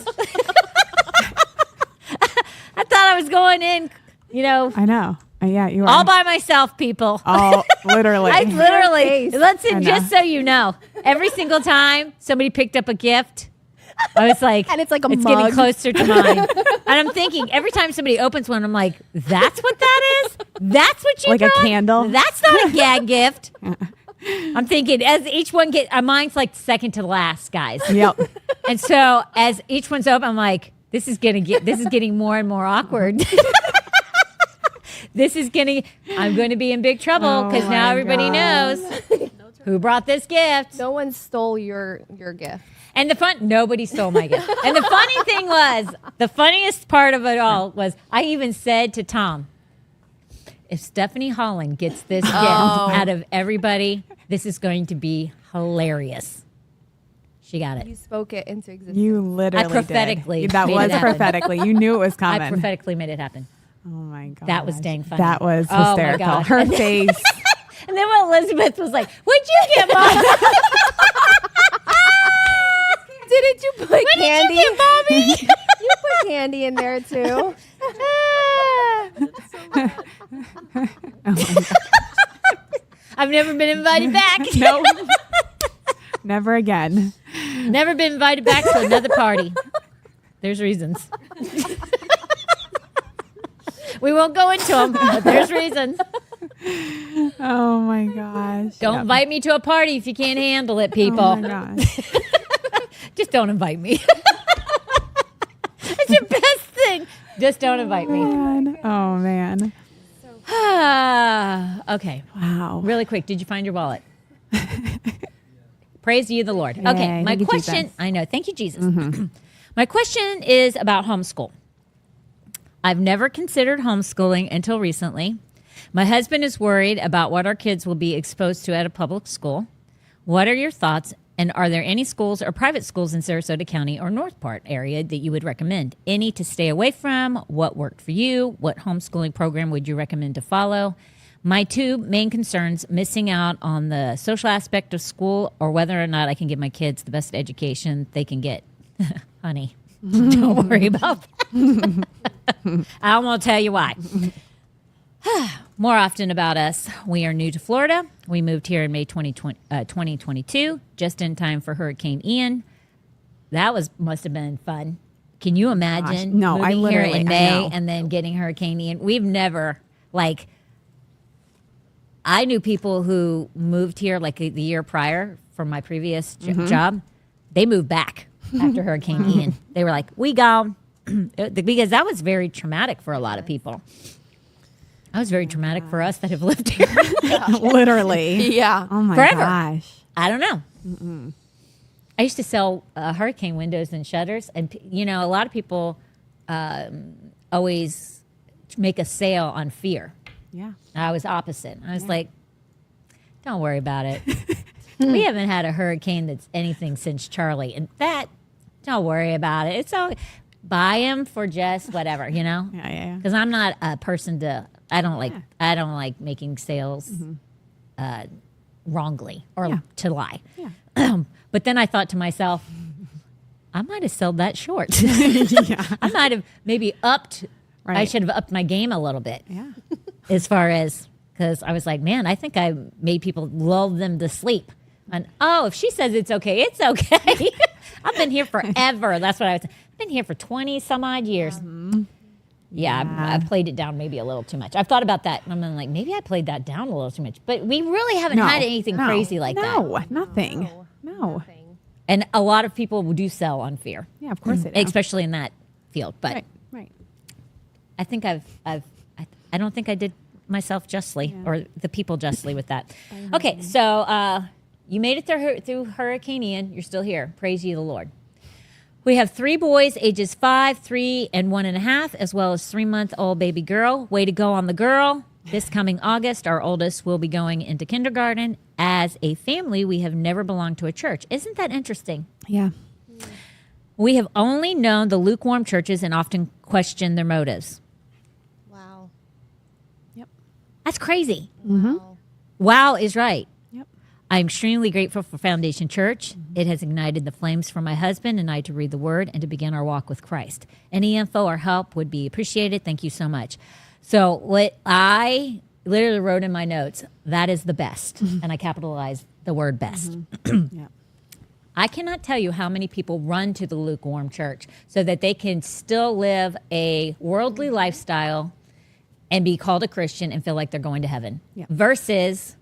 I thought I was going in, I know. Yeah, you are. all by myself, people. All literally. I literally, face. listen, I know. just so you know, every single time somebody picked up a gift, I was like, And it's like a it's mug. getting closer to mine. And I'm thinking, every time somebody opens one, I'm like, that's what that is? That's what you Like a brought? candle? That's not a gag gift. I'm thinking, as each one mine's like second to last, guys. Yep. And so as each one's open, I'm like, this is getting more and more awkward. I'm going to be in big trouble because Oh now my everybody gosh. knows who brought this gift. No one stole your gift. And nobody stole my gift. And the funny thing was, the funniest part of it all was I even said to Tom, if Stephanie Holland gets this gift out of everybody, this is going to be hilarious. She got You it. spoke it into existence. You literally I prophetically did. That made was it happen. prophetically. You knew it was I coming. prophetically made it happen. Oh my god. That was dang funny. That was Oh my hysterical. God. Her face. And then when Elizabeth was like, "What'd you get, Mom?" Didn't you put candy? Did you get, Mommy? You put candy in there too. I've never been invited back. No. Never again. Never been invited back to another party. There's reasons. We won't go into them, but there's reasons. Oh my gosh. Don't Yep. invite me to a party if you can't handle it, people. Oh my gosh. Just don't invite me. It's your best thing. Just don't invite me. Man. Oh man. Okay. Wow. Really quick, did you find your wallet? Praise ye the Lord. Yay, Okay, my thank you, question, Jesus. I know, thank you, Jesus. My question is about homeschool. I've never considered homeschooling until recently. My husband is worried about what our kids will be exposed to at a public school. What are your thoughts? And are there any schools or private schools in Sarasota County or North Part area that you would recommend? Any to stay away from? What worked for you? What homeschooling program would you recommend to follow? My two main concerns, missing out on the social aspect of school or whether or not I can give my kids the best education they can get. Honey, don't worry about that. I won't tell you why. More often about us. We are new to Florida. We moved here in May 2022, just in time for Hurricane Ian. That must have been fun. Can you imagine Gosh, no, I moving here literally- in I May know. and then getting Hurricane Ian? We've never, I knew people who moved here the year prior from my previous job. They moved back after Hurricane Ian. They were like, we gone. Because that was very traumatic for a lot of people. That was very traumatic for us that have lived here. Literally. Yeah. Oh my Forever. gosh. I don't know. I used to sell hurricane windows and shutters, and a lot of people always make a sale on fear. Yeah. I was opposite. I was like, don't worry about it. We haven't had a hurricane that's anything since Charlie. And don't worry about it. It's all, buy them for just whatever, you know? Yeah. Because I'm not a person I don't like making sales wrongly or to lie. Yeah. But then I thought to myself, I might have sold that short. I might have maybe upped. Right. I should have upped my game a little bit. Yeah. As far as, because I was like, man, I think I made people lull them to sleep. And if she says it's okay, it's okay. I've been here forever. That's what I was. I've been here for 20 some odd years. Yeah, I played it down maybe a little too much. I've thought about that. And I'm like, maybe I played that down a little too much. But we really haven't had anything crazy like that. No, nothing. No. And a lot of people do sell on fear. Yeah, of course they do. Especially in that field. But Right. I think I don't think I did myself justly or the people justly with that. Okay, so you made it through Hurricane Ian. You're still here. Praise ye the Lord. We have 3 boys, ages 5, 3, and 1.5, as well as 3-month-old baby girl. Way to go on the girl. This coming August, our oldest will be going into kindergarten. As a family, we have never belonged to a church. Isn't that interesting? Yeah. We have only known the lukewarm churches and often questioned their motives. Wow. Yep. That's crazy. Wow. Wow is right. Yep. I'm extremely grateful for Foundation Church. It has ignited the flames for my husband and I to read the Word and to begin our walk with Christ. Any info or help would be appreciated. Thank you so much. So what I literally wrote in my notes, that is the best. And I capitalized the word best. Yeah. I cannot tell you how many people run to the lukewarm church so that they can still live a worldly lifestyle and be called a Christian and feel like they're going to heaven. Yeah. Versus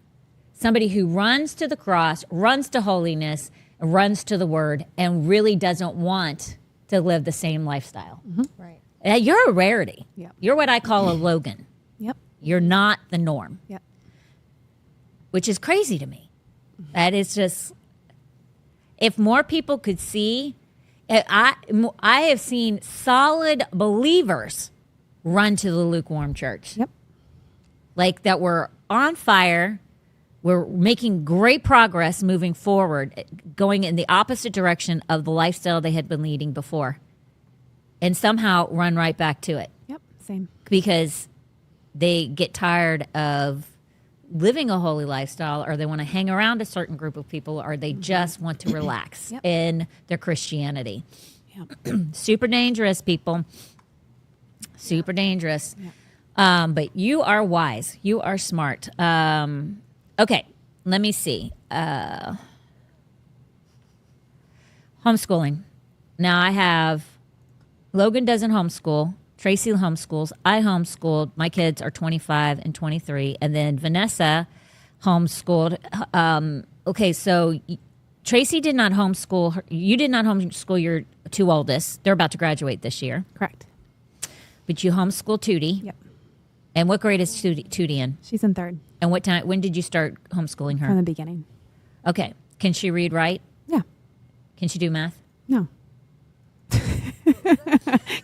somebody who runs to the cross, runs to holiness, runs to the Word, and really doesn't want to live the same lifestyle. Right. You're a rarity. Yep. You're what I call a Logan. Yep. You're not the norm, Yep. which is crazy to me. That is just, if more people could see, I have seen solid believers run to the lukewarm church. Yep. Like that we're on fire, we're making great progress moving forward, going in the opposite direction of the lifestyle they had been leading before, and somehow run right back to it Yep. Same. because they get tired of living a holy lifestyle, or they want to hang around a certain group of people, or they just want to relax Yep. in their Christianity. Yep. Super dangerous, people. Super dangerous. But you are wise. You are smart. Okay, let me see. Homeschooling. Now I have, Logan doesn't homeschool. Tracy homeschools. I homeschooled. My kids are 25 and 23. And then Vanessa homeschooled. Okay, so Tracy did not homeschool. You did not homeschool your 2 oldest. They're about to graduate this year. Correct. But you homeschool Tootie. Yep. And what grade is Tootie in? She's in 3rd And what time? When did you start homeschooling from her? the beginning. Okay. Can she read, write? Yeah. Can she do math? No.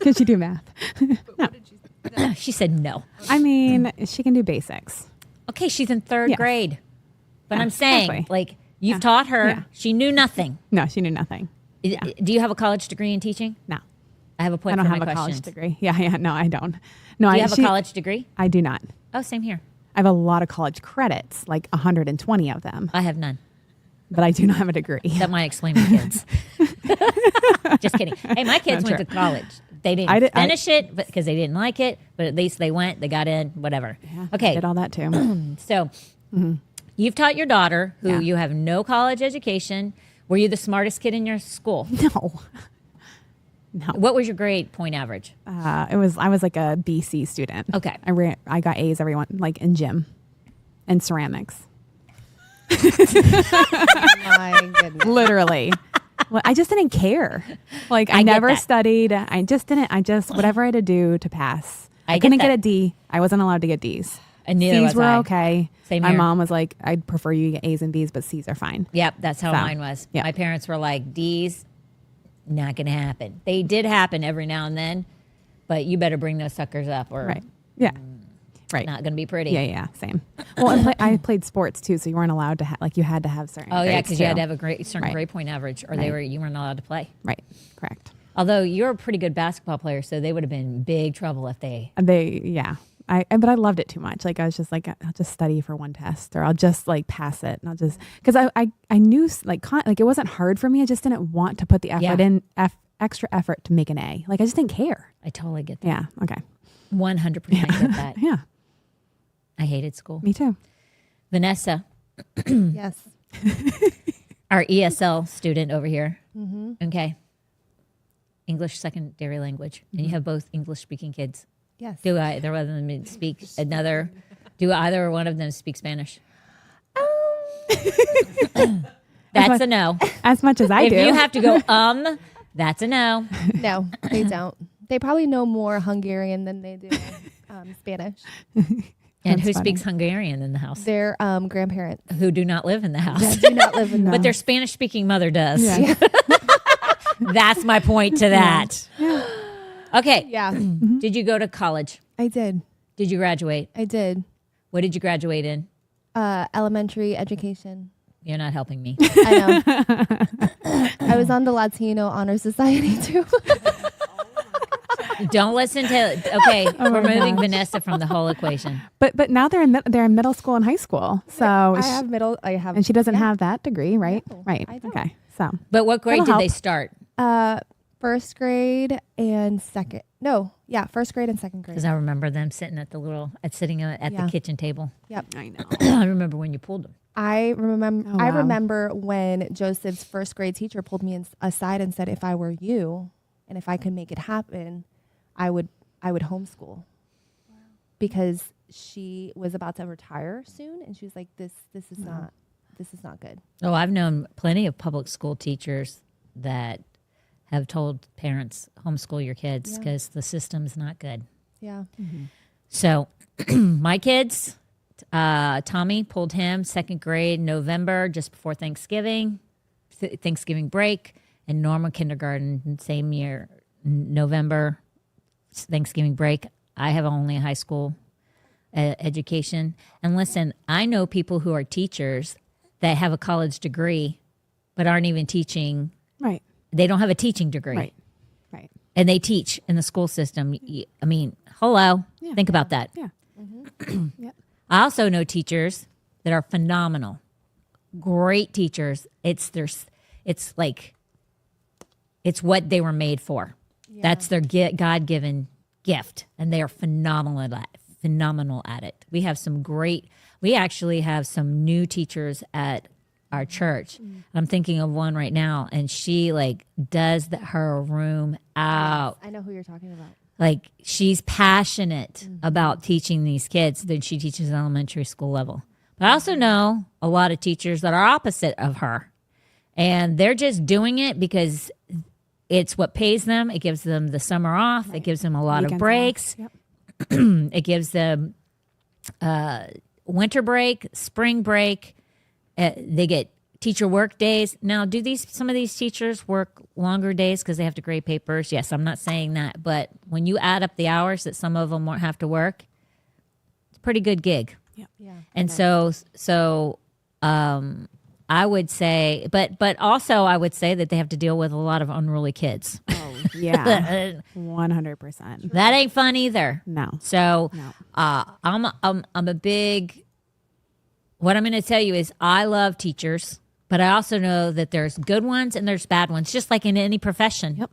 Can she do math? She said no. I mean, she can do basics. Okay, she's in 3rd Yes. grade. But Yeah, I'm saying, exactly. like, you've Yeah. taught her. Yeah. She knew nothing. No, she knew nothing. Do you have a college degree in teaching? No. I have a I point don't for have my a college questions. degree. Yeah, no, I don't. No, Do you have a college degree? I do not. Oh, same here. I have a lot of college credits, like 120 of them, I have none. but I do not have a degree. That might explain my kids. Just kidding. Hey, my kids went to college. They didn't finish it because they didn't like it, but at least they went, they got in, whatever. Yeah, I Okay. did all that too. So you've taught your daughter, who Yeah. you have no college education. Were you the smartest kid in your school? No. No. What was your grade point average? I was like a BC student. Okay. I got A's everyone, like in gym and ceramics. My goodness. Literally. Well, I just didn't care. Like I I get never that. studied. I just whatever I had to do to pass. I I get couldn't that. get a D. I wasn't allowed to get D's. And neither C's was were I. okay. Same My here. mom was like, I'd prefer you get A's and B's, but C's are fine. Yep, that's how So, mine was. yeah. My parents were like, D's, not going to happen. They did happen every now and then, but you better bring those suckers up. Or Right. Yeah. Right. Not going to be pretty. Yeah, same. Well, and I played sports too, so you weren't allowed to have, like, you had to have certain Oh, yeah, grades, because you had too. to have a certain Right. grade point average, or Right. you weren't allowed to play. Right, correct. Although you're a pretty good basketball player, so they would have been in big trouble if they. But I loved it too much. Like, I was just like, I'll just study for one test, or I'll just like pass it, and I'll just, because I knew like it wasn't hard for me. I just didn't want to put the effort in, extra effort to make an A. Like, I just didn't care. I totally get that. Yeah. Okay. 100% get that. Yeah. I hated school. Me too. Vanessa, Yes. our ESL student over here. Mm-hmm. Okay. English secondary language. And you have both English speaking kids. Yes. Do either one of them speak another? Do either one of them speak Spanish? That's a no. As much as I If do. you have to go, that's a no. No, they don't. They probably know more Hungarian than they do Spanish. And That's who funny. speaks Hungarian in the house? Their grandparents Who do not live in the house. that do not live in the But their Spanish speaking mother does. Yeah. That's my point to that. Okay. Yeah, Did you go to college? I did. Did you graduate? I did. What did you graduate in? Elementary education. You're not helping me. I know. I was on the Latino Honor Society too. Don't listen to. Okay, Oh we're my moving gosh. Vanessa from the whole equation. But now they're in middle school and high school. So I have. and she doesn't have that degree, right? No, Right. I don't. Okay. So But what grade That'll did they help. start? First grade and second. No, yeah, first grade and second grade. Because I remember them sitting at the Yeah. kitchen table. Yep. I know. I remember when you pulled them. I remember. Oh, I wow. remember when Joseph's first grade teacher pulled me aside and said, "If I were you, and if I could make it happen, I would homeschool." Because she was about to retire soon, and she was like, "This is not good." Oh, I've known plenty of public school teachers that have told parents homeschool your kids Yeah. because the system's not good. Yeah. So my kids, Tommy pulled him second grade November, just before Thanksgiving break, and Norma kindergarten same year, November, Thanksgiving break. I have only a high school education. And listen, I know people who are teachers that have a college degree but aren't even teaching. Right. They don't have a teaching degree. Right. Right. And they teach in the school system. I mean, hello. Yeah. Think about that. Yeah. Yep. I also know teachers that are phenomenal, great teachers. It's what they were made for. Yeah. That's their God-given gift, and they are phenomenal at it. We actually have some new teachers at our church. I'm thinking of one right now, and she does her room out. I know who you're talking about. Like, she's passionate about teaching these kids. Then she teaches elementary school level. But I also know a lot of teachers that are opposite of her, and they're just doing it because it's what pays them. It gives them the summer off. Right. It gives them a lot Weekends of breaks. off. Yep. It gives them winter break, spring break. They get teacher work days. Now, do some of these teachers work longer days because they have to grade papers? Yes, I'm not saying that. But when you add up the hours that some of them won't have to work, it's a pretty good gig. Yeah. And so I would say, but also I would say that they have to deal with a lot of unruly kids. Oh, yeah. 100%. That ain't fun either. No. So No. I'm a big. What I'm going to tell you is I love teachers, but I also know that there's good ones and there's bad ones, just like in any profession. Yep.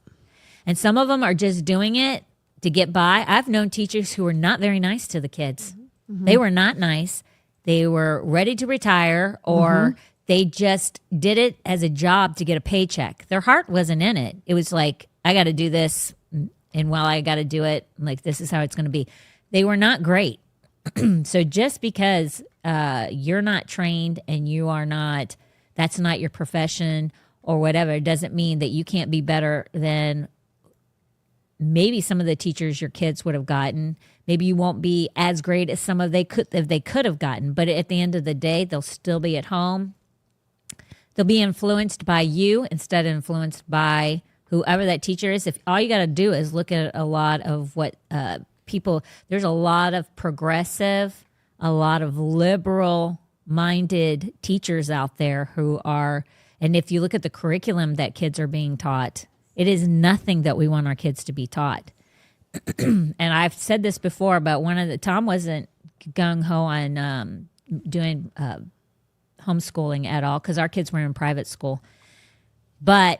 And some of them are just doing it to get by. I've known teachers who were not very nice to the kids. Mm-hmm. They were not nice. They were ready to retire, or they just did it as a job to get a paycheck. Their heart wasn't in it. It was like, I got to do this, and while I got to do it, like, this is how it's going to be. They were not great. So just because you're not trained and that's not your profession or whatever, doesn't mean that you can't be better than maybe some of the teachers your kids would have gotten. Maybe you won't be as great as some of they could have gotten, but at the end of the day, they'll still be at home. They'll be influenced by you instead of influenced by whoever that teacher is. If all you got to do is look at a lot of what people, there's a lot of progressive, a lot of liberal minded teachers out there who are, and if you look at the curriculum that kids are being taught, it is nothing that we want our kids to be taught. And I've said this before, but Tom wasn't gung-ho on doing homeschooling at all because our kids were in private school. But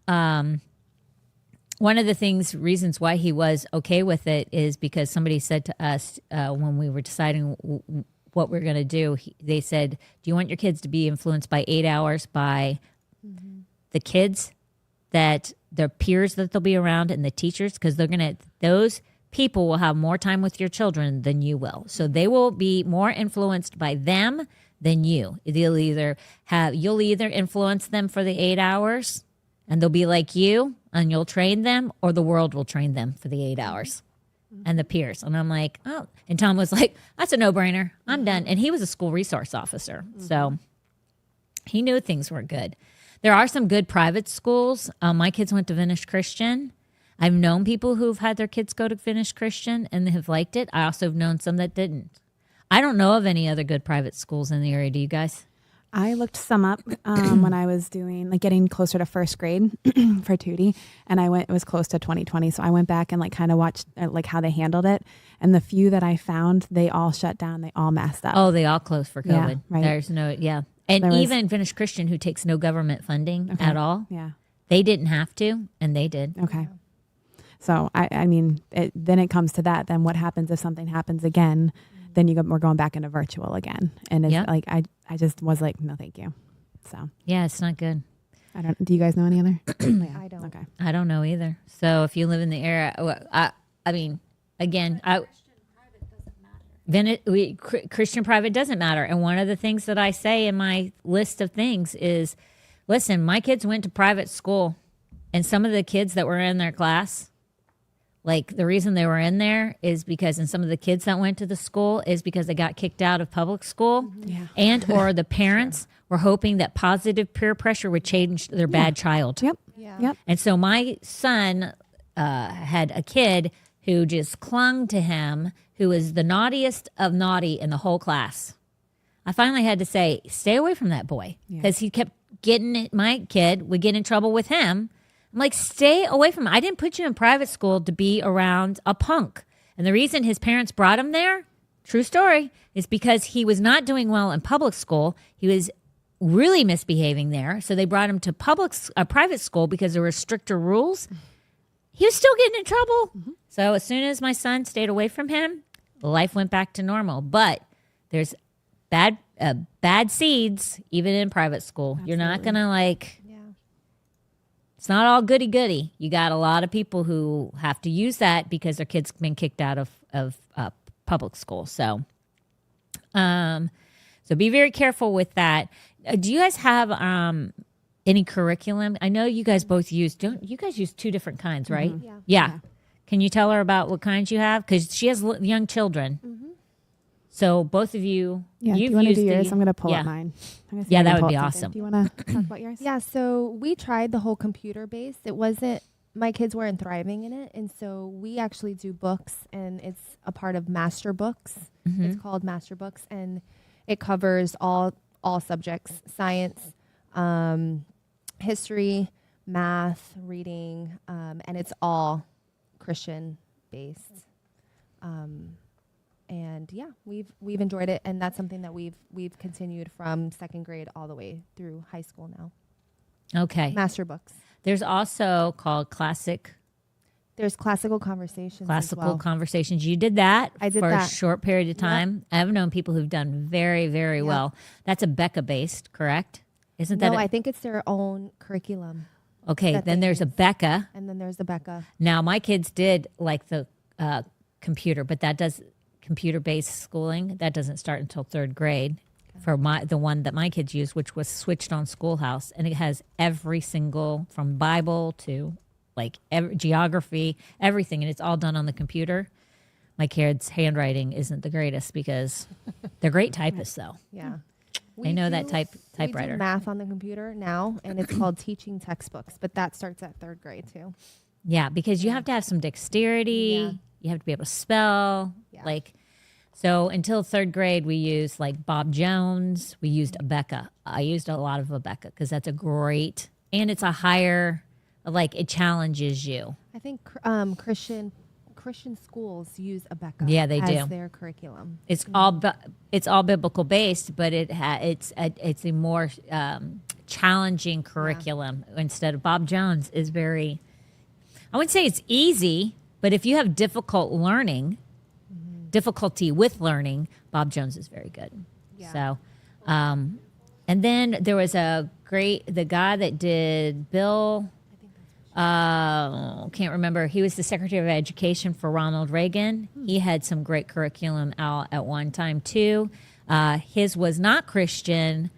one of the reasons why he was okay with it is because somebody said to us when we were deciding what we're going to do, they said, do you want your kids to be influenced by 8 hours by the kids, that their peers that they'll be around, and the teachers? Because those people will have more time with your children than you will. So they will be more influenced by them than you. You'll either influence them for the 8 hours and they'll be like you and you'll train them, or the world will train them for the 8 hours and the peers. And I'm like, oh, and Tom was like, that's a no-brainer. I'm done. And he was a school resource officer. So he knew things were good. There are some good private schools. My kids went to Vintage Christian. I've known people who've had their kids go to Vintage Christian and have liked it. I also have known some that didn't. I don't know of any other good private schools in the area. Do you guys? I looked some up when I was getting closer to first grade for Tootie, and it was close to 2020. So I went back and kind of watched how they handled it. And the few that I found, they all shut down. They all messed up. Oh, they all closed for COVID. Yeah, right. There's no, yeah. And even Vintage Christian, who takes no government funding at all, they didn't have to, and they did. Okay. So, I mean, then it comes to that. Then what happens if something happens again? Then we're going back into virtual again. And it's I just was like, no, thank you. So. Yeah, it's not good. Do you guys know any other? I don't. Okay. I don't know either. So if you live in the area, I mean, again, Christian private doesn't matter. And one of the things that I say in my list of things is, listen, my kids went to private school, and some of the kids that were in their class, like the reason they were in there is because, and some of the kids that went to the school is because they got kicked out of public school, and or the parents were hoping that positive peer pressure would change their bad child. Yep. Yeah. Yep. And so my son had a kid who just clung to him, who was the naughtiest of naughty in the whole class. I finally had to say, stay away from that boy, because he kept my kid would get in trouble with him. I'm like, stay away from him. I didn't put you in private school to be around a punk. And the reason his parents brought him there, true story, is because he was not doing well in public school. He was really misbehaving there. So they brought him to private school because there were stricter rules. He was still getting in trouble. So as soon as my son stayed away from him, life went back to normal. But there's bad seeds even in private school. Absolutely. You're not gonna it's not all goody goody. You got a lot of people who have to use that because their kids been kicked out of public school. So be very careful with that. Do you guys have any curriculum? I know you guys both use two different kinds, right? Yeah. Can you tell her about what kinds you have? Because she has young children. So both of you, do you want to do yours? I'm going to pull up mine. Yeah, that would be awesome. Do you want to talk about yours? Yeah, so we tried the whole computer based. My kids weren't thriving in it. And so we actually do books, and it's a part of Master Books. It's called Master Books, and it covers all subjects: science, history, math, reading, and it's all Christian based. And we've enjoyed it, and that's something that we've continued from second grade all the way through high school now. Okay. Master Books. There's also called Classic. There's Classical Conversations. Classical Conversations. You did that I did for that. a short period of time. I have known people who've done very, very well. That's a Becca based, correct? Isn't that? No, I think it's their own curriculum. Okay, then there's a Becca. And then there's the Becca. Now, my kids did like the computer, but that does computer-based schooling. That doesn't start until third grade for the one that my kids use, which was Switched on Schoolhouse. And it has every single, from Bible to geography, everything. And it's all done on the computer. My kids' handwriting isn't the greatest because they're great typists, though. Yeah. They know that typewriter. We do math on the computer now, and it's called Teaching Textbooks, but that starts at third grade too. Yeah, because you have to have some dexterity. You have to be able to spell. Yeah. Like, so until third grade, we used like Bob Jones. We used Abeka. I used a lot of Abeka because that's a great, and it's a higher, like it challenges you. I think Christian schools use Abeka. Yeah, they as do. their curriculum. It's all biblical based, but it's a more challenging curriculum. Instead of Bob Jones is very, I wouldn't say it's easy, but if you have difficulty with learning, Bob Jones is very good. Yeah. So, and then there was the guy that did Bill. Can't remember. He was the Secretary of Education for Ronald Reagan. He had some great curriculum out at one time too. His was not Christian,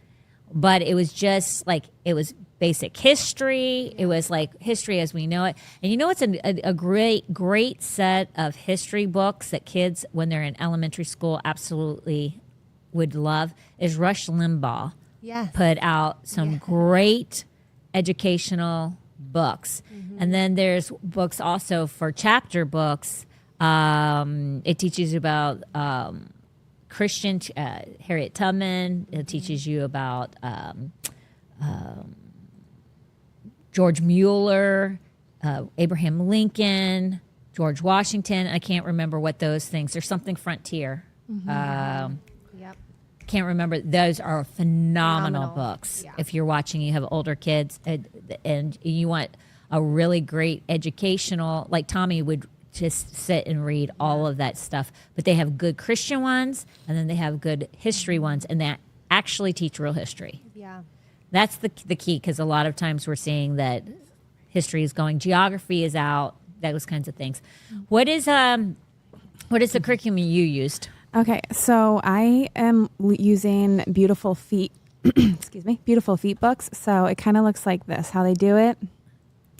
but it was just like, it was basic history. It was like history as we know it. And you know what's a great set of history books that kids, when they're in elementary school, absolutely would love is Rush Limbaugh. Yes. Put out some great educational books. And then there's books also for chapter books. It teaches you about Christian, Harriet Tubman. It teaches you about George Mueller, Abraham Lincoln, George Washington. I can't remember what those things. There's something frontier. Yep. Can't remember. Those are phenomenal books. Yeah. If you're watching, you have older kids, and you want a really great educational, like Tommy would just sit and read all of that stuff. But they have good Christian ones, and then they have good history ones, and that actually teach real history. Yeah. That's the key, because a lot of times we're seeing that history is going, geography is out, those kinds of things. What is the curriculum you used? Okay, so I am using Beautiful Feet, excuse me, Beautiful Feet books. So it kind of looks like this, how they do it.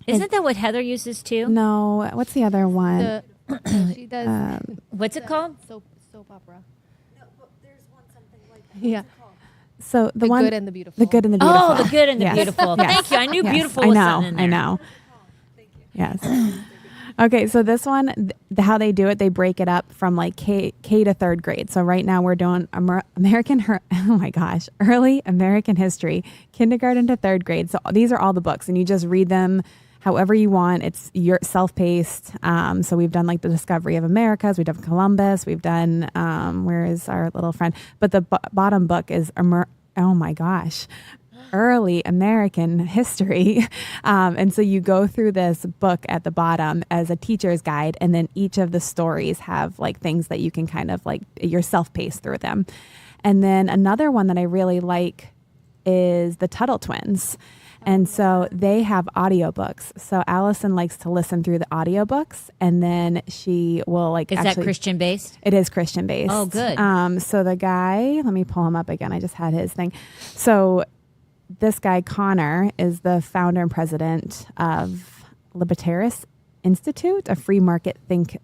Isn't that what Heather uses too? No, what's the other one? She does What's it called? soap opera. No, but there's one something like Yeah. So the one, Good and the Beautiful. The Good and the Beautiful. Oh, the good and the Yes. beautiful. Yes. Thank you. I knew Yes. beautiful I was know, something in there. I know. Yes. Okay, so this one, how they do it, they break it up from like K to third grade. So right now we're doing early American history, kindergarten to third grade. So these are all the books, and you just read them however you want. It's your self-paced. So we've done like the Discovery of Americas, we've done Columbus, we've done where is our little friend? But the bottom book is early American history. And so you go through this book at the bottom as a teacher's guide, and then each of the stories have like things that you can kind of like, you're self-paced through them. And then another one that I really like is the Tuttle Twins. And so they have audiobooks. So Allison likes to listen through the audiobooks, and then she will like, Is that Christian based? It is Christian based. Oh, good. So the guy, let me pull him up again. I just had his thing. So this guy, Connor, is the founder and president of Libertaris Institute, a free market think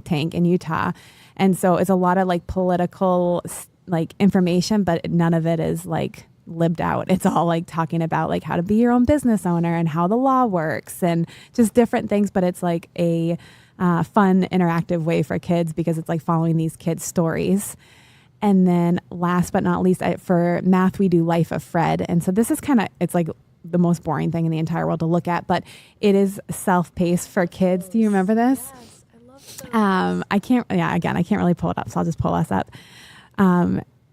tank in Utah. And so it's a lot of like political like information, but none of it is like lived out. It's all like talking about like how to be your own business owner and how the law works and just different things. But it's like a fun, interactive way for kids, because it's like following these kids' stories. And then last but not least, for math, we do Life of Fred. And so this is it's like the most boring thing in the entire world to look at, but it is self-paced for kids. Do you remember this? Yes, I love those. I can't really pull it up, so I'll just pull us up.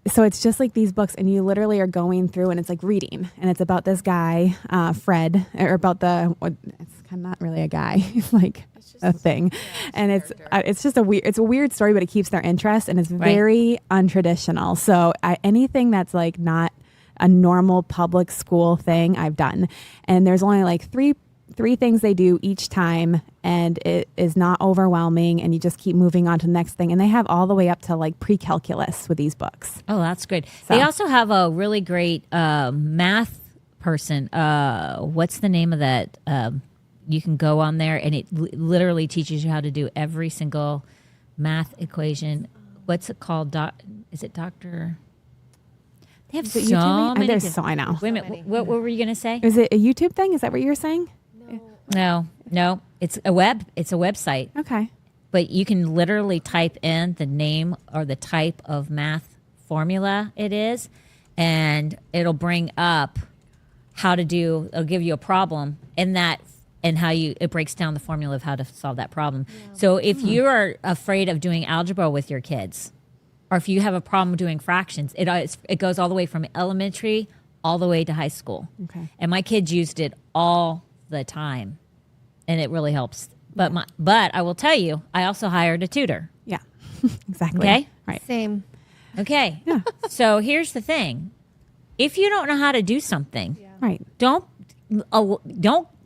So it's just like these books, and you literally are going through, and it's like reading, and it's about this guy, Fred, or about it's kind of not really a guy, it's like a thing, and it's just a weird story, but it keeps their interest, and it's very untraditional. So anything that's like not a normal public school thing, I've done, and there's only like three things they do each time, and it is not overwhelming, and you just keep moving on to the next thing. And they have all the way up to like pre-calculus with these books. Oh, that's good. So. They also have a really great math person. What's the name of that? You can go on there, and it literally teaches you how to do every single math equation. What's it called? Is it Dr.? They have so many. I know. Wait a minute. What were you going to say? Is it a YouTube thing? Is that what you're saying? No. It's a website. Okay. but you can literally type in the name or the type of math formula it is, and it'll bring up it'll give you a problem in that and it breaks down the formula of how to solve that problem. So if you are afraid of doing algebra with your kids, or if you have a problem doing fractions, it goes all the way from elementary all the way to high school. Okay. And my kids used it all the time, and it really helps. But I will tell you, I also hired a tutor. Yeah. Exactly. Okay. Right. Same. Okay. Yeah. So here's the thing: if you don't know how to do something, Right. don't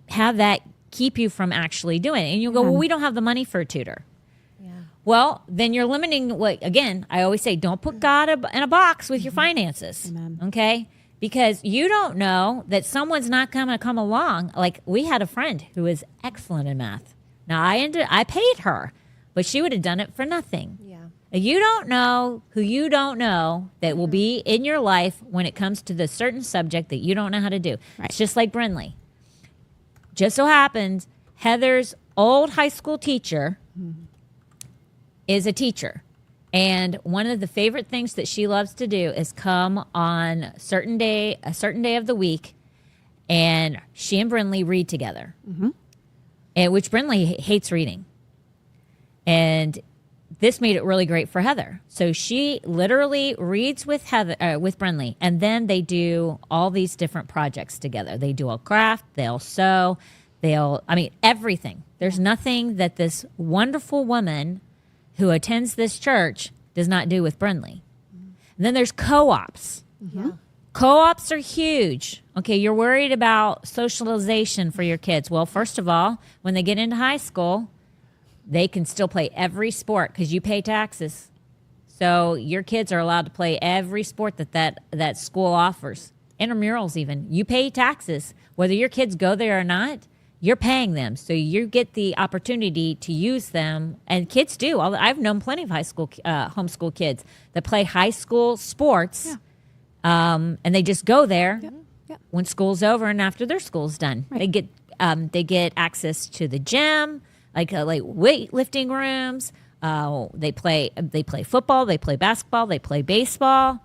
have that keep you from actually doing it. And you'll go, well, we don't have the money for a tutor. Yeah. Well, then you're limiting again, I always say, don't put God in a box with your finances. Amen. Okay? Because you don't know that someone's not going to come along. Like, we had a friend who was excellent in math. Now, I paid her, but she would have done it for nothing. Yeah. You don't know who you don't know that will be in your life when it comes to the certain subject that you don't know how to do. Right. It's just like Brinley. Just so happens Heather's old high school teacher is a teacher. And one of the favorite things that she loves to do is come on a certain day of the week, and she and Brinley read together. And which Brinley hates reading. And this made it really great for Heather. So she literally reads with Brinley, and then they do all these different projects together. They do a craft, they'll sew, everything. There's nothing that this wonderful woman who attends this church does not do with Brinley. And then there's co-ops. Yeah. Co-ops are huge. Okay, you're worried about socialization for your kids. Well, first of all, when they get into high school, they can still play every sport because you pay taxes. So your kids are allowed to play every sport that school offers. Intramurals even. You pay taxes. Whether your kids go there or not, you're paying them. So you get the opportunity to use them. And kids do. I've known plenty of high school homeschool kids that play high school sports. And they just go there when school's over and after their school's done. Right. They get access to the gym, like weightlifting rooms. They play football, they play basketball, they play baseball.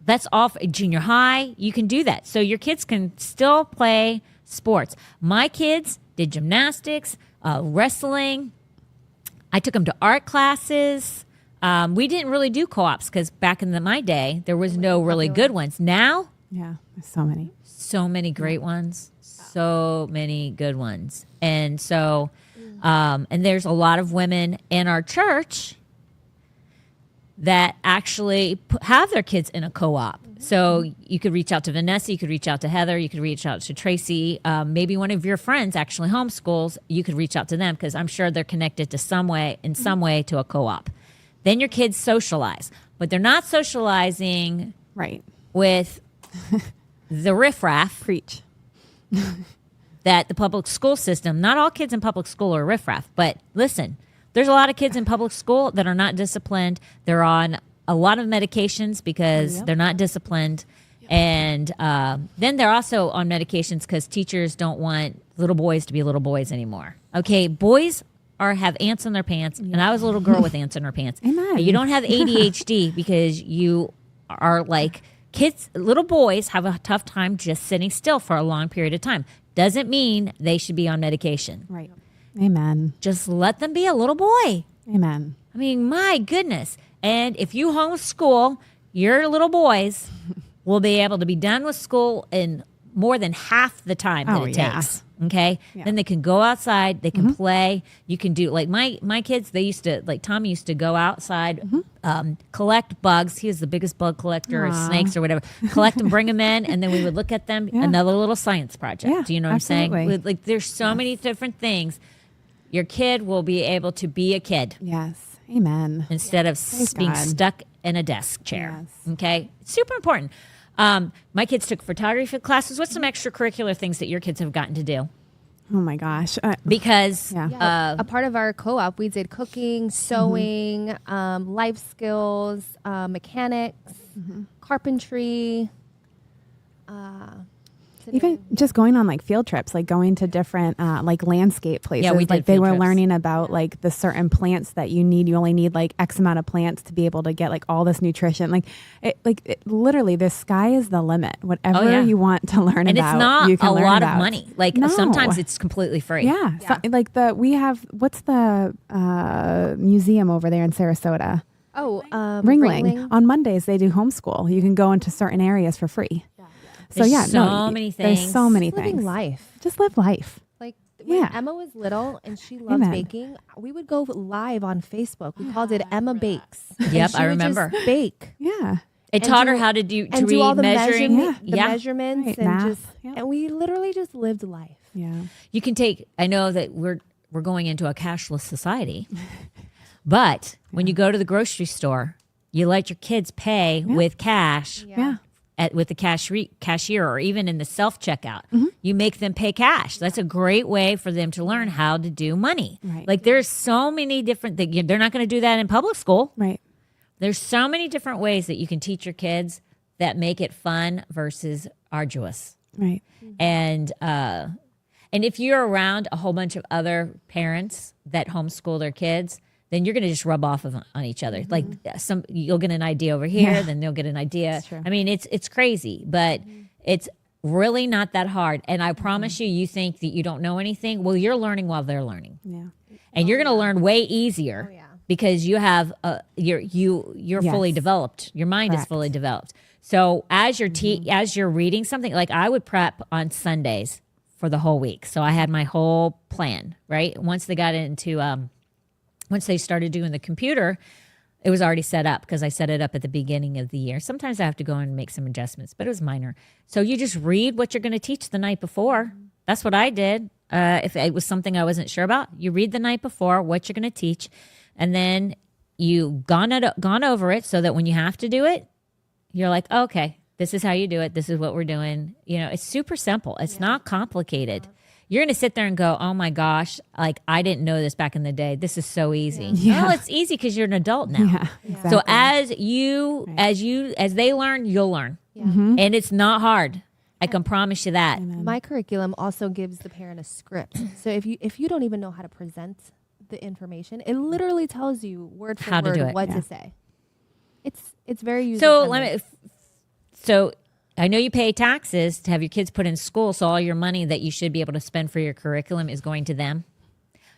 That's all junior high. You can do that. So your kids can still play sports. My kids did gymnastics, wrestling. I took them to art classes. We didn't really do co-ops because back in my day, there was no really good ones. Now, Yeah. There's so many. so many great ones, so many good ones. And so, and there's a lot of women in our church that actually have their kids in a co-op. So you could reach out to Vanessa, you could reach out to Heather, you could reach out to Tracy. Maybe one of your friends actually homeschools. You could reach out to them because I'm sure they're connected to some way to a co-op. Then your kids socialize, but they're not socializing Right. with the riffraff Preach. that the public school system, not all kids in public school are riffraff, but listen, there's a lot of kids in public school that are not disciplined. They're on a lot of medications because they're not disciplined. And then they're also on medications because teachers don't want little boys to be little boys anymore. Okay, boys have ants in their pants, and I was a little girl with ants in her pants. Amen. You don't have ADHD because you are like kids. Little boys have a tough time just sitting still for a long period of time. Doesn't mean they should be on medication. Right. Amen. Just let them be a little boy. Amen. I mean, my goodness. And if you homeschool, your little boys will be able to be done with school in more than half the time that it takes. Okay. Yeah. Then they can go outside. They can play. You can do like my kids. They used to Tommy used to go outside, collect bugs. He was the biggest bug collector, or snakes or whatever. Collect them, bring them in, and then we would look at them. Yeah. Another little science project. Yeah, Do you know what I'm saying? absolutely. There's so many different things. Your kid will be able to be a kid Yes. Amen. instead of being God. stuck in a desk chair. Yes. Okay. It's super important. My kids took photography classes. What's some extracurricular things that your kids have gotten to do? Oh my gosh. Because Yeah. A part of our co-op, we did cooking, sewing, life skills, mechanics, carpentry. To Even just going on like field trips, like going to different like landscape places. Yeah, we did like they field were trips. learning about like the certain plants that you need. You only need like X amount of plants to be able to get like all this nutrition. Like literally, the sky is the limit. Whatever yeah. you want to learn And about, it's not you can a learn lot about. of money. Like No. sometimes it's completely free. Yeah. So, like we have, what's the museum over there in Sarasota? Oh, Ringling. On Mondays, they do homeschool. You can go into certain areas for free. So There's yeah, so many There's things. so many Living things. life. Just live life. Like when Yeah. Emma was little and she loved Amen. baking, we would go live on Facebook. We called it Emma Bakes. And Yep, she I would remember. just bake Yeah. It And taught her do- how to do and do all read the measuring. measurements Right, and math. just Yep. and we literally just lived life. Yeah. You can take. I know that we're going into a cashless society, but when you go to the grocery store, you let your kids pay with cash. Yeah. With the cashier or even in the self checkout, you make them pay cash. That's a great way for them to learn how to do money. Right. Like there's so many different things. They're not going to do that in public school. Right. There's so many different ways that you can teach your kids that make it fun versus arduous. Right. And if you're around a whole bunch of other parents that homeschool their kids, then you're going to just rub off on each other. Like you'll get an idea over here, Yeah. then they'll get an idea. That's true. I mean, it's crazy, but it's really not that hard. And I promise you think that you don't know anything. Well, you're learning while they're learning, Yeah. and you're going to learn way easier because you have you're Yes. fully developed. Your mind is Correct. fully developed. So as you're as you're reading something, like I would prep on Sundays for the whole week. So I had my whole plan, right? Once they got into once they started doing the computer, it was already set up because I set it up at the beginning of the year. Sometimes I have to go and make some adjustments, but it was minor. So you just read what you're going to teach the night before. That's what I did. If it was something I wasn't sure about, you read the night before what you're going to teach, and then you gone over it so that when you have to do it, you're like, okay, this is how you do it. This is what we're doing. You know, it's super simple. It's not complicated. You're going to sit there and go, oh my gosh, like I didn't know this back in the day. This is so easy. Yeah. Well, it's easy because you're an adult now. Yeah. Exactly. So as they learn, you'll learn. And it's not hard. I can promise you that. My curriculum also gives the parent a script. So if you don't even know how to present the information, it literally tells you word for How to word do it. what Yeah. to say. It's very user So friendly. so I know you pay taxes to have your kids put in school, so all your money that you should be able to spend for your curriculum is going to them.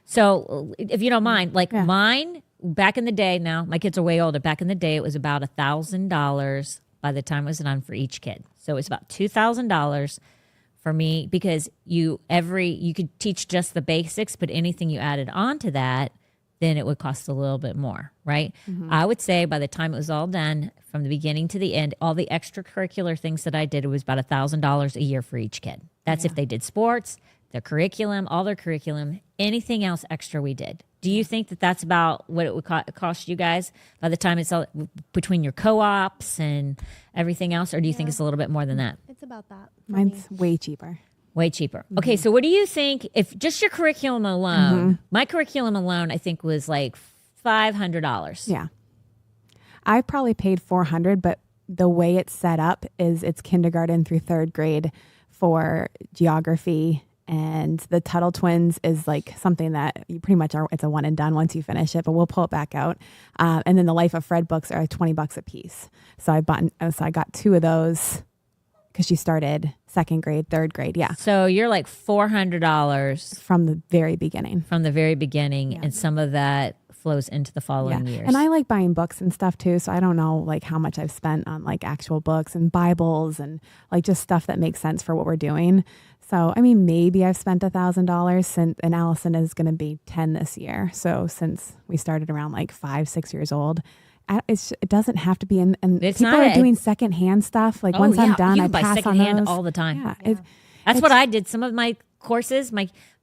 So if you don't mind, like mine back in the day, now my kids are way older. Back in the day, it was about $1,000 by the time it was done for each kid. So it's about $2,000 for me because you could teach just the basics, but anything you added on to that, then it would cost a little bit more, right? I would say by the time it was all done, from the beginning to the end, all the extracurricular things that I did, it was about $1,000 a year for each kid. That's if they did sports, their curriculum, all their curriculum, anything else extra we did. Do you think that that's about what it would cost you guys by the time it's all between your co-ops and everything else, or do you think it's a little bit more than that? It's about that. for Mine's me. way cheaper. Way cheaper. Okay, so what do you think if just your curriculum alone? My curriculum alone, I think, was like $500. Yeah. I probably paid $400, but the way it's set up is it's kindergarten through third grade for geography. And the Tuttle Twins is like something that you pretty much are, it's a one and done once you finish it, but we'll pull it back out. And then the Life of Fred books are $20 a piece. So I got two of those because she started second grade, third grade. Yeah. So you're like $400 From the very beginning. from the very beginning, and some of that flows into the following years. And I like buying books and stuff too. So I don't know like how much I've spent on like actual books and Bibles and like just stuff that makes sense for what we're doing. So, I mean, maybe I've spent $1,000 since, and Allison is going to be 10 this year. So since we started around like 5-6 years old, it doesn't have to be and It's people not are doing secondhand stuff. Like once I'm done, you I can buy pass on secondhand those. all the time. Yeah. That's what I did. Some of my courses,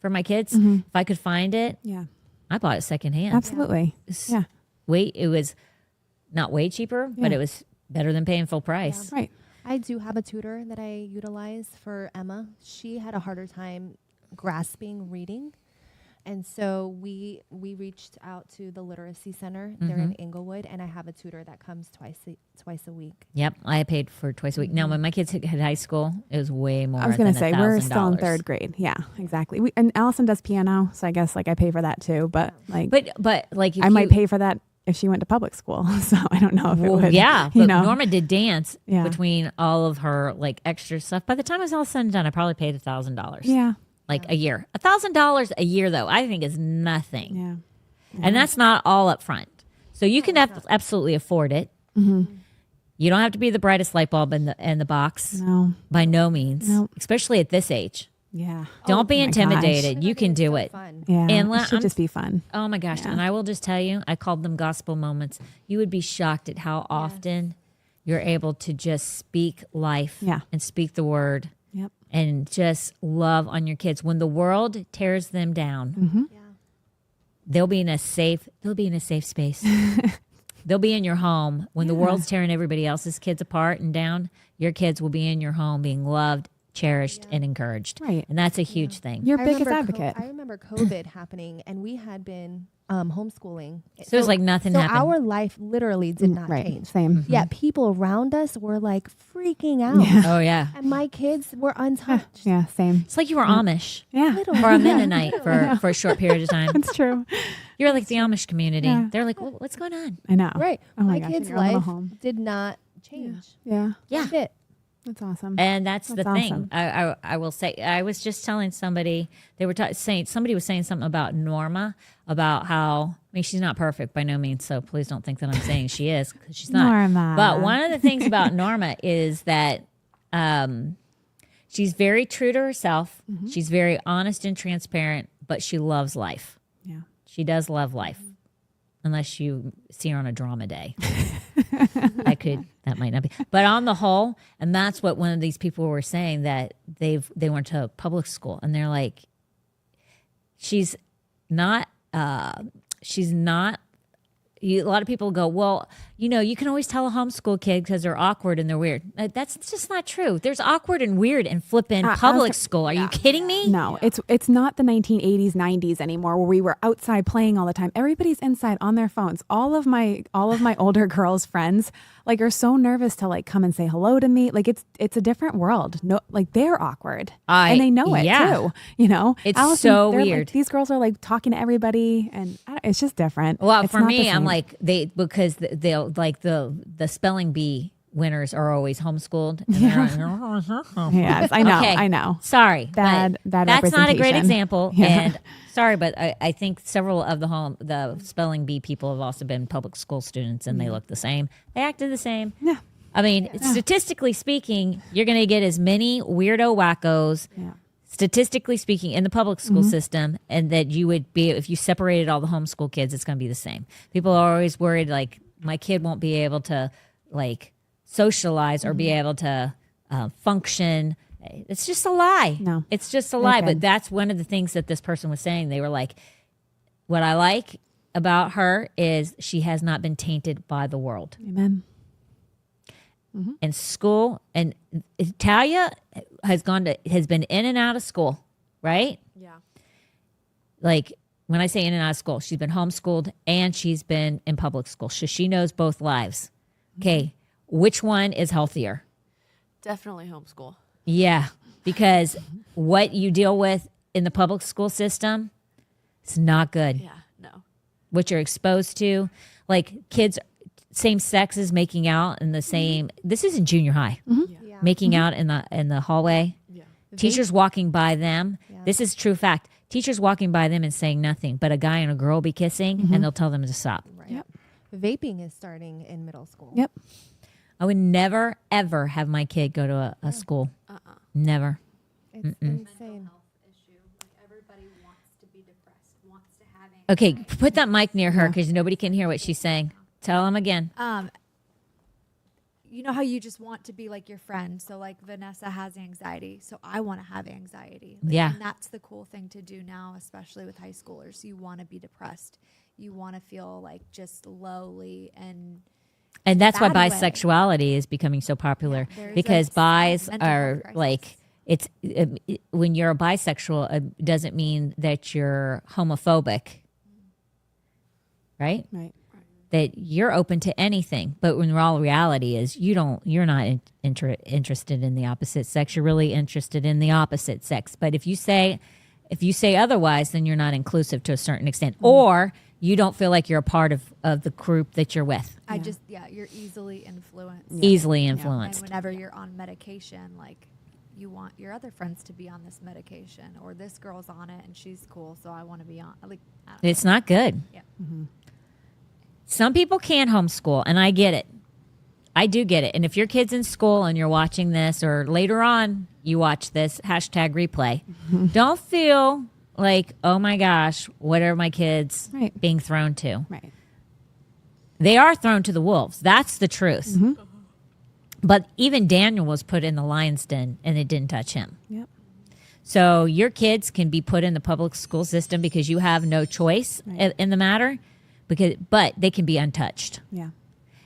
for my kids, if I could find it, Yeah, I bought it secondhand. absolutely. Yeah. It was not way cheaper, but it was better than paying full price. Right. I do have a tutor that I utilize for Emma. She had a harder time grasping reading. And so we reached out to the literacy center. They're in Inglewood, and I have a tutor that comes twice a week. Yep, I paid for twice a week. Now, when my kids hit high school, it was way more. I was going to than say we're still in $1,000. third grade. Yeah, exactly. And Allison does piano, so I guess like I pay for that too. But like, But like, if I might pay for that if she went to public school. So I don't know if it would. Yeah, you but know. Norma did dance Yeah. between all of her like extra stuff. By the time it was all said and done, I probably paid $1,000. Yeah. Like a year. $1,000 a year, though, I think is nothing. Yeah. And that's not all up front. So you can absolutely afford it. You don't have to be the brightest light bulb in the box. No. By no means. Nope. Especially at this age. Yeah. Don't be my intimidated. You can do it. Fun. Yeah. And it should I'm- just be fun. Oh my gosh. And I will just tell you, I called them gospel moments. You would be shocked at how often you're able to just speak life Yeah. and speak the word Yep. and just love on your kids. When the world tears them down, Yeah. they'll be in a safe space. They'll be in your home. When the world's tearing everybody else's kids apart and down, your kids will be in your home being loved, cherished, and encouraged. Right. And that's a huge thing. Your I biggest remember advocate. I remember COVID happening, and we had been homeschooling. So it was like nothing So happened. our life literally did not right. change. Same. Yet people around us were like freaking out. Yeah. Oh, yeah. And my kids were untouched. Yeah. Same. It's like you were Amish Yeah. or a Mennonite for a short period of time. It's true. You're like the Amish community. Yeah. They're like, what's going on? I know. Right. Oh my my gosh, kids' in your own little life home. did not change. Yeah. Yeah. That's it. That's awesome. And that's the That's thing. awesome. I will say, I was just telling somebody, they were saying, somebody was saying something about Norma, about how, I mean, she's not perfect by no means, so please don't think that I'm saying she is, because she's not. Norma. But one of the things about Norma is that she's very true to herself. She's very honest and transparent, but she loves life. Yeah. She does love life. Unless you see her on a drama day. That might not be. But on the whole, and that's what one of these people were saying, that they went to public school, and they're like, she's not, a lot of people go, well, you can always tell a homeschool kid because they're awkward and they're weird. That's just not true. There's awkward and weird in flipping public school. Are you kidding me? No, it's not the 1980s, 90s anymore where we were outside playing all the time. Everybody's inside on their phones. All of my older girls' friends like are so nervous to like come and say hello to me. Like it's a different world. No, like they're awkward and they know it too. It's so they're, like, weird. these girls are like talking to everybody, and it's just different. Well, It's for not the me, I'm same. like because they'll like the spelling bee winners are always homeschooled. And Yes, I know. Okay. I know. Sorry, Bad that's not a great representation. example. Yeah. And sorry, but I think several of the spelling bee people have also been public school students, and they look the same. They acted the same. Yeah. I mean, statistically speaking, you're going to get as many weirdo wackos. Yeah. Statistically speaking, in the public school system, and that you would be, if you separated all the homeschool kids, it's going to be the same. People are always worried, like, my kid won't be able to, like, socialize or be able to function. It's just a lie. No. It's just a lie. Okay. But that's one of the things that this person was saying. They were like, what I like about her is she has not been tainted by the world. Amen. And school, and Talia has been in and out of school, right? Yeah. Like when I say in and out of school, she's been homeschooled and she's been in public school. So she knows both lives. Okay. Which one is healthier? Definitely homeschool. Yeah. Because what you deal with in the public school system, it's not good. Yeah. No. What you're exposed to, like kids, same sexes making out in the same, this is in junior high, Yeah. making out in the hallway. Yeah. Teachers walking by them. Yeah. This is true fact. Teachers walking by them and saying nothing, but a guy and a girl be kissing, and they'll tell them to stop. Right. Yep. Vaping is starting in middle school. Yep. I would never, ever have my kid go to a school. Never. It's insane. Issue. Like everybody wants to be depressed, wants to have Okay, put that mic near her because nobody can hear what she's saying. Tell them again. You know how you just want to be like your friend. So like Vanessa has anxiety, so I want to have anxiety. Like, Yeah. and that's the cool thing to do now, especially with high schoolers. You want to be depressed. You want to feel like just lowly and And that's why bad way. bisexuality is becoming so popular Yeah, there's, because like, bis mental health are crisis. like, it's when you're a bisexual, it doesn't mean that you're homophobic, right? Right. That you're open to anything, but when all reality is you're not interested in the opposite sex. You're really interested in the opposite sex. But if you say otherwise, then you're not inclusive to a certain extent, or you don't feel like you're a part of the group that you're with. You're easily influenced. Easily And influenced. whenever you're on medication, like you want your other friends to be on this medication, or this girl's on it and she's cool, so I want to be on. Like, I don't know. It's not good. Yeah. Some people can't homeschool, and I get it. I do get it. And if your kid's in school and you're watching this, or later on you watch this, #replay, don't feel like, oh my gosh, what are my kids Right. being thrown to? Right. They are thrown to the wolves. That's the truth. But even Daniel was put in the lion's den, and it didn't touch him. Yep. So your kids can be put in the public school system because you have no choice in the matter, but they can be untouched. Yeah.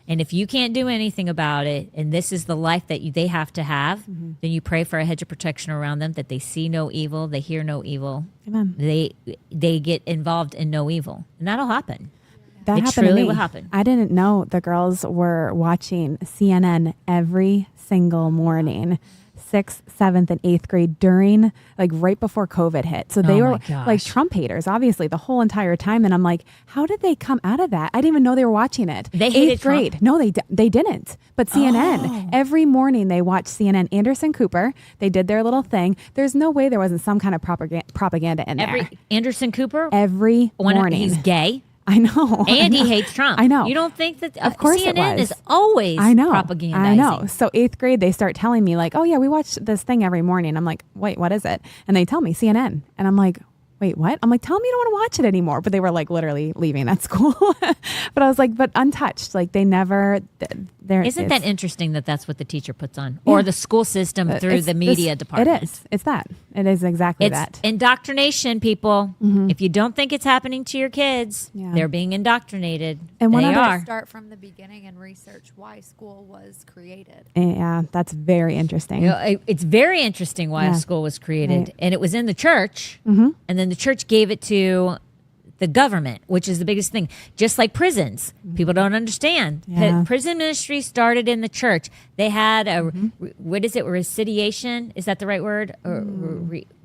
And if you can't do anything about it, and this is the life that they have to have, then you pray for a hedge of protection around them, that they see no evil, they hear no evil, Amen. they get involved in no evil, and that'll happen. That It happened to truly me. will happen. I didn't know the girls were watching CNN every single morning, 6th, 7th, and 8th grade during, like, right before COVID hit. So they Oh were my gosh. like Trump haters, obviously, the whole entire time. And I'm like, how did they come out of that? I didn't even know they were watching it. They hated 8th grade. Trump? No, they didn't. But CNN, every morning they watched CNN. Anderson Cooper, they did their little thing. There's no way there wasn't some kind of propaganda in there. Anderson Cooper, Every morning. he's gay. I know. And I he know. hates Trump. I know. You don't think that Of course it CNN was. is always I know. propagandizing. I know. So 8th grade, they start telling me like, oh yeah, we watch this thing every morning. I'm like, wait, what is it? And they tell me CNN. And I'm like, wait, what? I'm like, tell me you don't want to watch it anymore. But they were like literally leaving at school. But I was like, but untouched. Like they never, there. Isn't that interesting that that's what the teacher puts on? Or the school system through it's the media department? It is. It's that. It is exactly It's that. indoctrination, people. If you don't think it's happening to your kids, Yeah. they're being indoctrinated. And one they other- are. Start from the beginning and research why school was created. Yeah, that's very interesting. You know, it's very interesting why Yeah. a school was created. Right. And it was in the church. And then the church gave it to the government, which is the biggest thing. Just like prisons. People don't understand. Yeah. Prison ministry started in the church. They had a, what is it, recidiation? Is that the right word? Or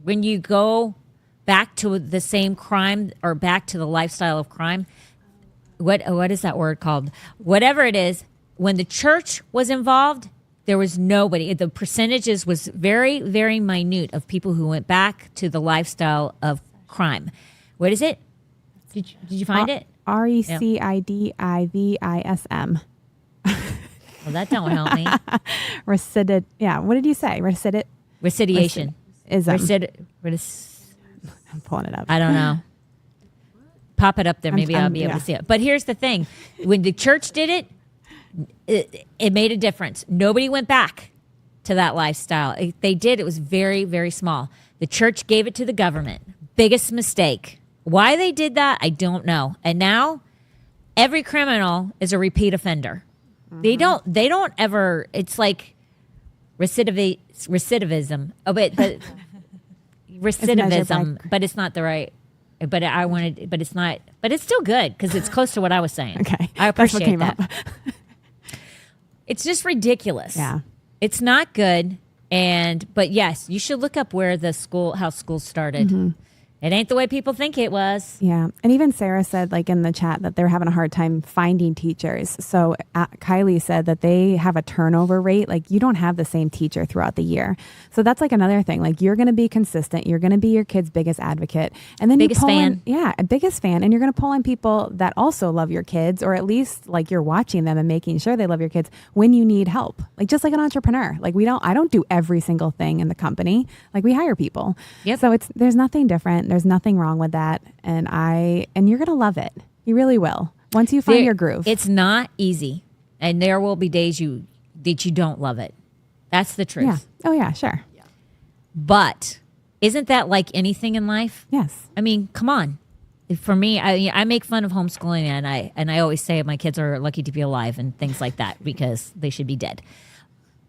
when you go back to the same crime or back to the lifestyle of crime, what is that word called? Whatever it is, when the church was involved, there was nobody. The percentages was very, very minute of people who went back to the lifestyle of crime. What is it? Did you find it? RECIDIVISM. Well, that don't help me. Recidid. Yeah. What did you say? Recidid. Recidiation. I'm pulling it up. I don't know. Pop it up there. Maybe I'll be able yeah. to see it. But here's the thing. When the church did it made a difference. Nobody went back to that lifestyle. If they did, it was very, very small. The church gave it to the government. Biggest mistake. Why they did that, I don't know. And now every criminal is a repeat offender. They don't ever, it's like recidivism. Oh, but recidivism, but it's not the right. But it's not. But it's still good because it's close to what I was saying. Okay. I That's what appreciate came that. up. It's just ridiculous. Yeah. It's not good. But yes, you should look up how schools started. It ain't the way people think it was. Yeah. And even Sarah said, like in the chat, that they're having a hard time finding teachers. So Kylie said that they have a turnover rate. Like you don't have the same teacher throughout the year. So that's like another thing. Like you're going to be consistent. You're going to be your kid's biggest advocate. And then Biggest you pull fan. a biggest fan. And you're going to pull in people that also love your kids, or at least like you're watching them and making sure they love your kids when you need help. Like just like an entrepreneur. Like I don't do every single thing in the company. Like we hire people. Yep. So there's nothing different. There's nothing wrong with that. And you're going to love it. You really will. Once you find your groove. It's not easy. And there will be days that you don't love it. That's the truth. Yeah. Oh yeah, sure. But isn't that like anything in life? Yes. I mean, come on. For me, I make fun of homeschooling, and I always say my kids are lucky to be alive and things like that because they should be dead.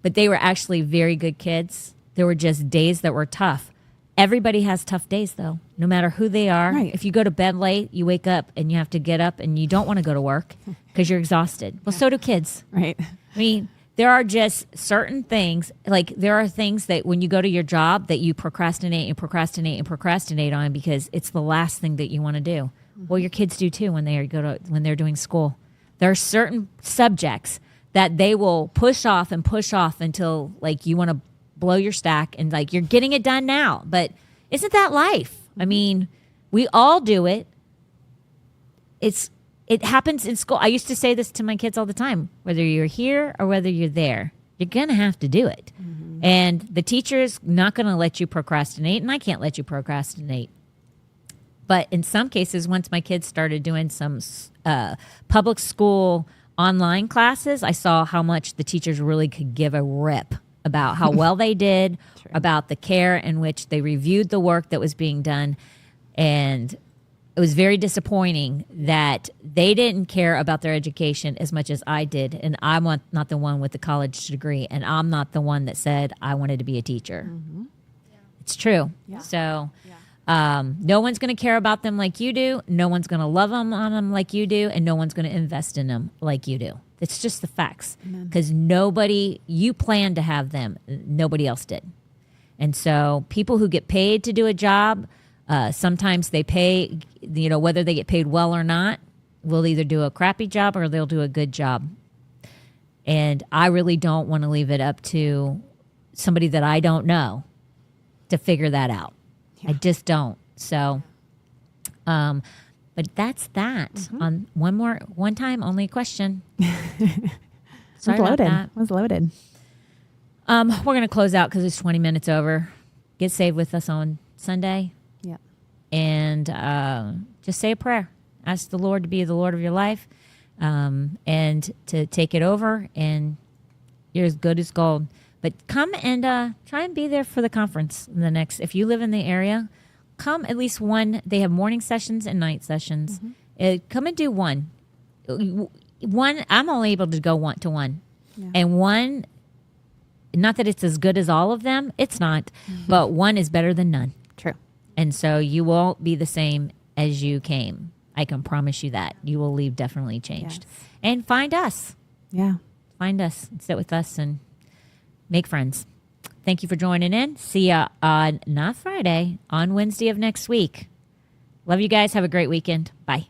But they were actually very good kids. There were just days that were tough. Everybody has tough days, though, no matter who they are. Right. If you go to bed late, you wake up and you have to get up and you don't want to go to work because you're exhausted. Well, so do kids. Right. I mean, there are just certain things, like there are things that when you go to your job that you procrastinate on because it's the last thing that you want to do. Well, your kids do too when they're doing school. There are certain subjects that they will push off until like you want to blow your stack and like you're getting it done now. But isn't that life? I mean, we all do it. It happens in school. I used to say this to my kids all the time, whether you're here or whether you're there, you're going to have to do it. And the teacher is not going to let you procrastinate, and I can't let you procrastinate. But in some cases, once my kids started doing some public school online classes, I saw how much the teachers really could give a rip about how well they did, about the care in which they reviewed the work that was being done. And it was very disappointing that they didn't care about their education as much as I did. And I'm not the one with the college degree, and I'm not the one that said I wanted to be a teacher. It's true. Yeah. So no one's going to care about them like you do. No one's going to love them on them like you do. And no one's going to invest in them like you do. It's just the facts. Because you planned to have them. Nobody else did. And so people who get paid to do a job, sometimes they pay, whether they get paid well or not, will either do a crappy job or they'll do a good job. And I really don't want to leave it up to somebody that I don't know to figure that out. I just don't. So, but that's that. On one time, only a question. Sorry about that. It was loaded. We're going to close out because it's 20 minutes over. Get saved with us on Sunday. Yeah. And just say a prayer. Ask the Lord to be the Lord of your life and to take it over. And you're as good as gold. But come and try and be there for the conference in the next. If you live in the area, come at least one. They have morning sessions and night sessions. Come and do one. One, I'm only able to go one to one. Yeah. And one, not that it's as good as all of them. It's not. But one is better than none. True. And so you won't be the same as you came. I can promise you that. You will leave definitely changed. Yes. And find us. Yeah. Find us and sit with us and make friends. Thank you for joining in. See ya on not Friday, on Wednesday of next week. Love you guys. Have a great weekend. Bye.